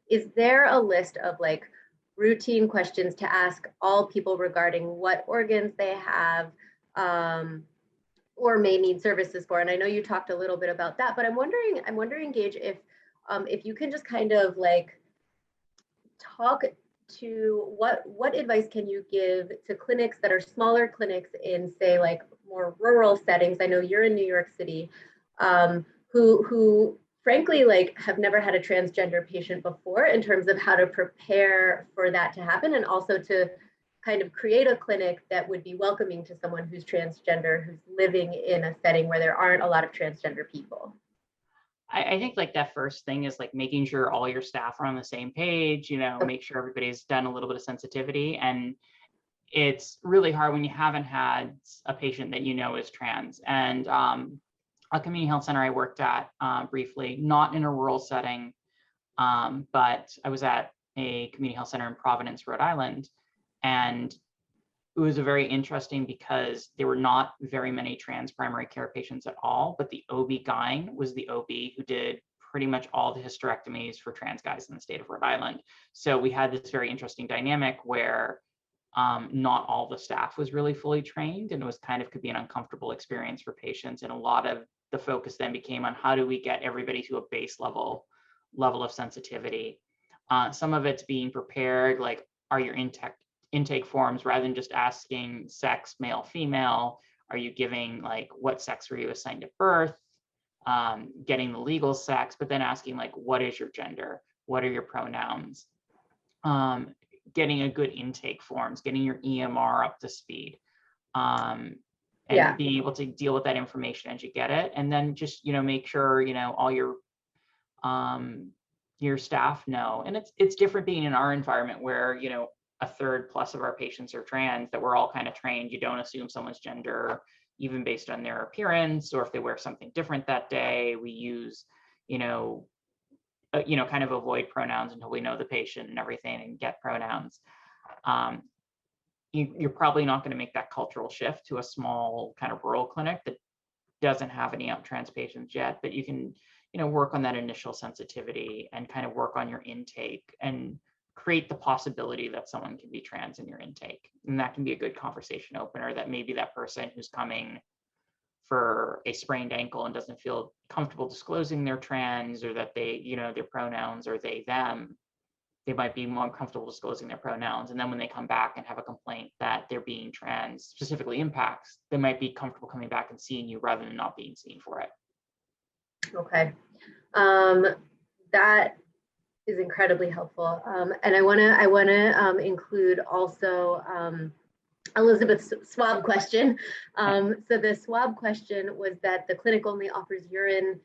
Is there a list of like routine questions to ask all people regarding what organs they have or may need services for? And I know you talked a little bit about that, but I'm wondering, Gage, if you can just kind of like talk to what advice can you give to clinics that are smaller clinics in, say, like more rural settings? I know you're in New York City, who frankly like have never had a transgender patient before, in terms of how to prepare for that to happen, and also to kind of create a clinic that would be welcoming to someone who's transgender, who's living in a setting where there aren't a lot of transgender people. I think like that first thing is like making sure all your staff are on the same page, make sure everybody's done a little bit of sensitivity. And it's really hard when you haven't had a patient that is trans. And a community health center I worked at briefly, not in a rural setting, but I was at a community health center in Providence, Rhode Island. And it was very interesting because there were not very many trans primary care patients at all, but the OB-GYN was the OB who did pretty much all the hysterectomies for trans guys in the state of Rhode Island. So we had this very interesting dynamic where not all the staff was really fully trained, and it was could be an uncomfortable experience for patients. And a lot of the focus then became on how do we get everybody to a base level of sensitivity. Some of it's being prepared, like are your intake forms, rather than just asking sex, male, female, are you giving like what sex were you assigned at birth, getting the legal sex, but then asking like what is your gender, what are your pronouns, getting a good intake forms, getting your EMR up to speed, and being able to deal with that information as you get it. And then just make sure all your staff know. And it's different being in our environment where a third plus of our patients are trans, that we're all kind of trained. You don't assume someone's gender, even based on their appearance, or if they wear something different that day. We use, kind of avoid pronouns until we know the patient and everything, and get pronouns. You're probably not going to make that cultural shift to a small kind of rural clinic that doesn't have any trans patients yet, but you can, work on that initial sensitivity and kind of work on your intake and create the possibility that someone can be trans in your intake. And that can be a good conversation opener, that maybe that person who's coming for a sprained ankle and doesn't feel comfortable disclosing they're trans, or that they, their pronouns are they, them, they might be more comfortable disclosing their pronouns. And then when they come back and have a complaint that they're being trans specifically impacts, they might be comfortable coming back and seeing you rather than not being seen for it. Okay. That is incredibly helpful. And I wanna include also Elizabeth's swab question. So the swab question was that the clinic only offers urine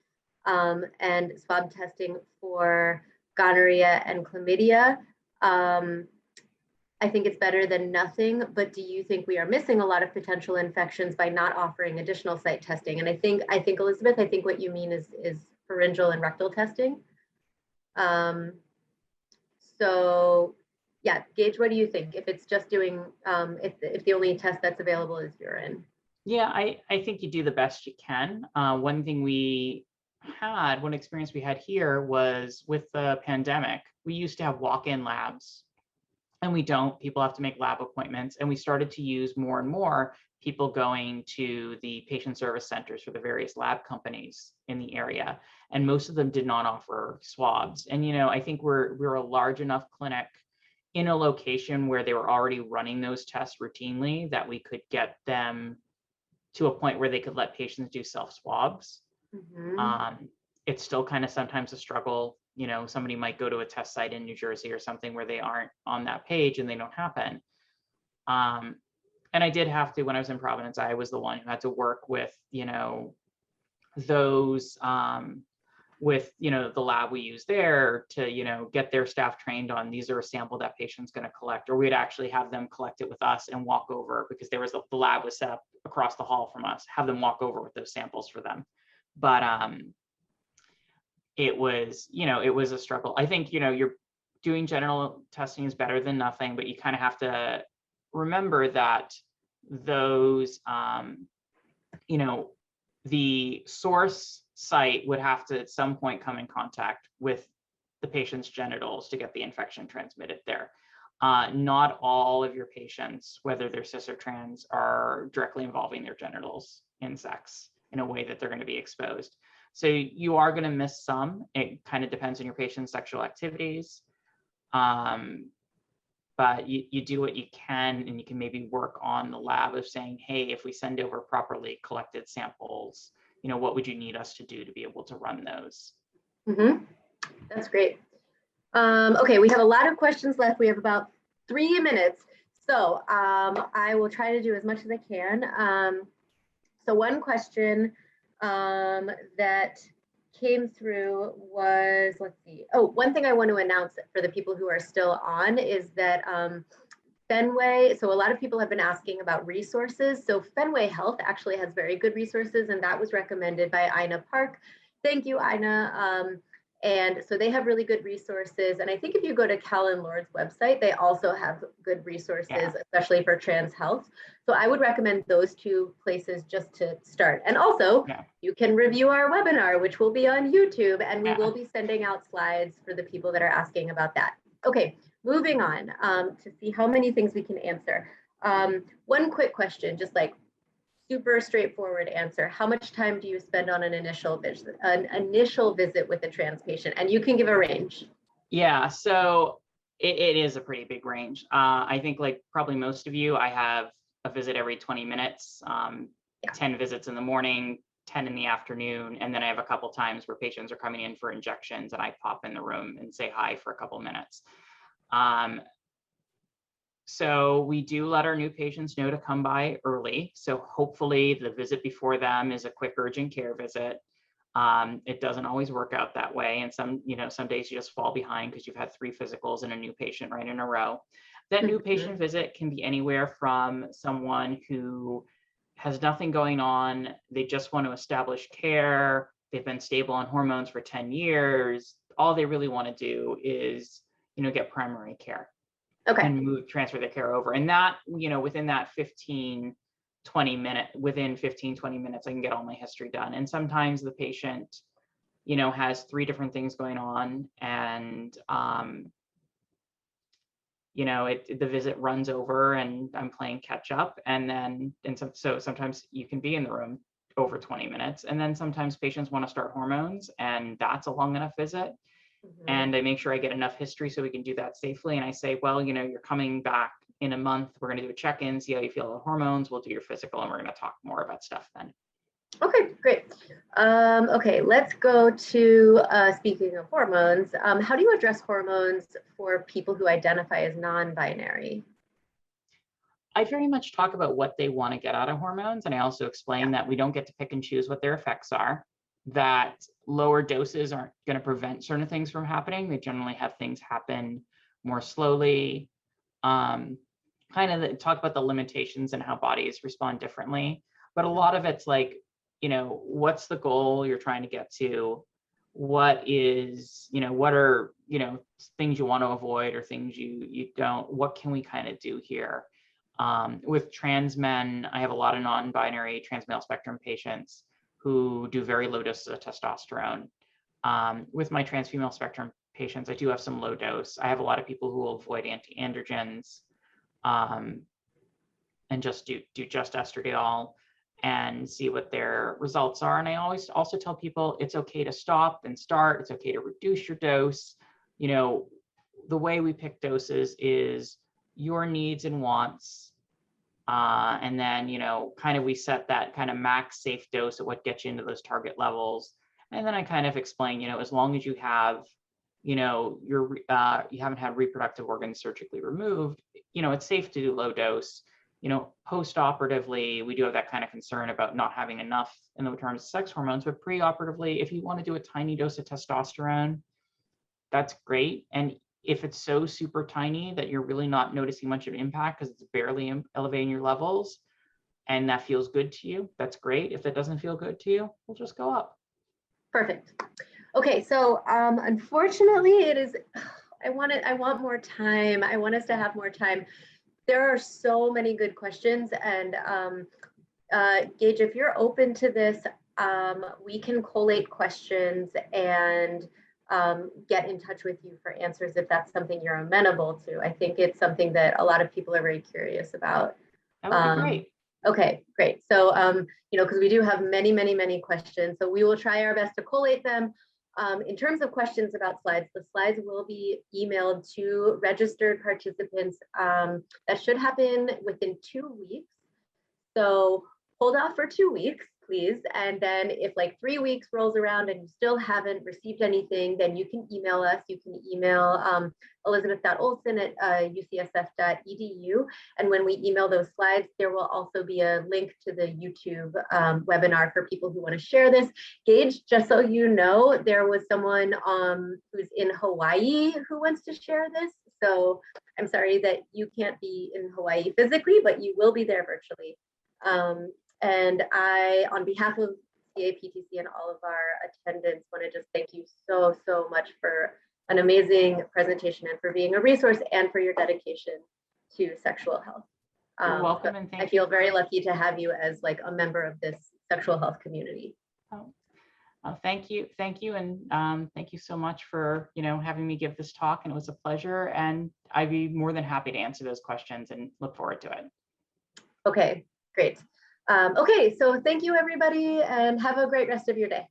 and swab testing for gonorrhea, and chlamydia. I think it's better than nothing, but do you think we are missing a lot of potential infections by not offering additional site testing? And I think Elizabeth, I think what you mean is pharyngeal and rectal testing. So yeah, Gage, what do you think? If it's just doing, if the only test that's available is urine? Yeah, I think you do the best you can. One experience we had here was with the pandemic. We used to have walk-in labs, and we don't. People have to make lab appointments, and we started to use more and more people going to the patient service centers for the various lab companies in the area, and most of them did not offer swabs. And I think we're a large enough clinic in a location where they were already running those tests routinely that we could get them to a point where they could let patients do self-swabs. It's still kind of sometimes a struggle. Somebody might go to a test site in New Jersey or something where they aren't on that page and they don't happen. And I did have to, when I was in Providence, I was the one who had to work with, those, with, the lab we use there to, get their staff trained on, these are a sample that patient's going to collect, or we'd actually have them collect it with us and walk over, because there was the lab was set up across the hall from us, have them walk over with those samples for them. But it was a struggle. I think, you're doing general testing is better than nothing, but you kind of have to remember that those, the source site would have to at some point come in contact with the patient's genitals to get the infection transmitted there. Not all of your patients, whether they're cis or trans, are directly involving their genitals in sex in a way that they're going to be exposed. So you are going to miss some. It kind of depends on your patient's sexual activities. But you do what you can, and you can maybe work on the lab of saying, hey, if we send over properly collected samples, what would you need us to do to be able to run those? That's great. Okay, we have a lot of questions left. We have about 3 minutes. So I will try to do as much as I can. So one question that came through was, let's see. Oh, one thing I want to announce for the people who are still on is that Fenway, so a lot of people have been asking about resources. So Fenway Health actually has very good resources, and that was recommended by Ina Park. Thank you, Ina. And so they have really good resources. And I think if you go to Cal and Lord's website, they also have good resources, especially for trans health. So I would recommend those two places just to start. And also, you can review our webinar, which will be on YouTube, and we will be sending out slides for the people that are asking about that. Okay, moving on to see how many things we can answer. One quick question, just like super straightforward answer. How much time do you spend on an initial visit with a trans patient? And you can give a range. Yeah, so it is a pretty big range. I think like probably most of you, I have a visit every 20 minutes, 10 visits in the morning, 10 in the afternoon. And then I have a couple times where patients are coming in for injections and I pop in the room and say hi for a couple minutes. So we do let our new patients know to come by early. So hopefully the visit before them is a quick urgent care visit. It doesn't always work out that way. And some days you just fall behind because you've had 3 physicals and a new patient right in a row. That new patient visit can be anywhere from someone who has nothing going on. They just want to establish care. They've been stable on hormones for 10 years. All they really want to do is, get primary care. Okay. And transfer their care over. And that, within that 15, 20 minutes, I can get all my history done. And sometimes the patient, has 3 different things going on, and, the visit runs over and I'm playing catch up. So sometimes you can be in the room over 20 minutes. And then sometimes patients want to start hormones, and that's a long enough visit. And I make sure I get enough history so we can do that safely. And I say, well, you're coming back in a month. We're going to do a check-in, see how you feel with hormones. We'll do your physical, and we're going to talk more about stuff then. Okay, great. Okay, let's go to speaking of hormones. How do you address hormones for people who identify as non-binary? I very much talk about what they want to get out of hormones. And I also explain that we don't get to pick and choose what their effects are. that lower doses aren't going to prevent certain things from happening. They generally have things happen more slowly. Kind of talk about the limitations and how bodies respond differently. But a lot of it's like, you know, what's the goal you're trying to get to? What is, you know, what are, you know, things you want to avoid or things you don't, what can we kind of do here? With trans men, I have a lot of non-binary trans male spectrum patients who do very low doses of testosterone. With my trans female spectrum patients, I do have some low dose. I have a lot of people who will avoid anti-androgens and just do just estradiol and see what their results are. And I always also tell people it's okay to stop and start. It's okay to reduce your dose. You know, the way we pick doses is your needs and wants. And then, you know, kind of we set that kind of max safe dose of what gets you into those target levels. And then I kind of explain, you know, as long as you have, you know, you haven't had reproductive organs surgically removed, you know, it's safe to do low dose. You know, post-operatively, we do have that kind of concern about not having enough in the terms of sex hormones, but pre-operatively, if you want to do a tiny dose of testosterone, that's great. And if it's so super tiny that you're really not noticing much of an impact because it's barely elevating your levels and that feels good to you, that's great. If that doesn't feel good to you, we'll just go up. Perfect. Okay, so unfortunately it is, I want more time. I want us to have more time. There are so many good questions, and Gage, if you're open to this, we can collate questions and get in touch with you for answers if that's something you're amenable to. I think it's something that a lot of people are very curious about. That would be great. Okay, great. So, you know, because we do have many questions, so we will try our best to collate them. In terms of questions about slides, the slides will be emailed to registered participants. That should happen within 2 weeks. So hold off for 2 weeks, please. And then if like 3 weeks rolls around and you still haven't received anything, then you can email us. You can email elizabeth.olson@ucsf.edu. And when we email those slides, there will also be a link to the YouTube webinar for people who want to share this. Gage, just so you know, there was someone who's in Hawaii who wants to share this. So I'm sorry that you can't be in Hawaii physically, but you will be there virtually. And I, on behalf of CAPTC and all of our attendants, want to just thank you so much for an amazing presentation and for being a resource and for your dedication to sexual health. You're welcome, and thank you. I feel very lucky to have you as like a member of this sexual health community. Thank you, and thank you so much for, you know, having me give this talk, and it was a pleasure, and I'd be more than happy to answer those questions and look forward to it. Okay, great. Okay, so thank you everybody, and have a great rest of your day.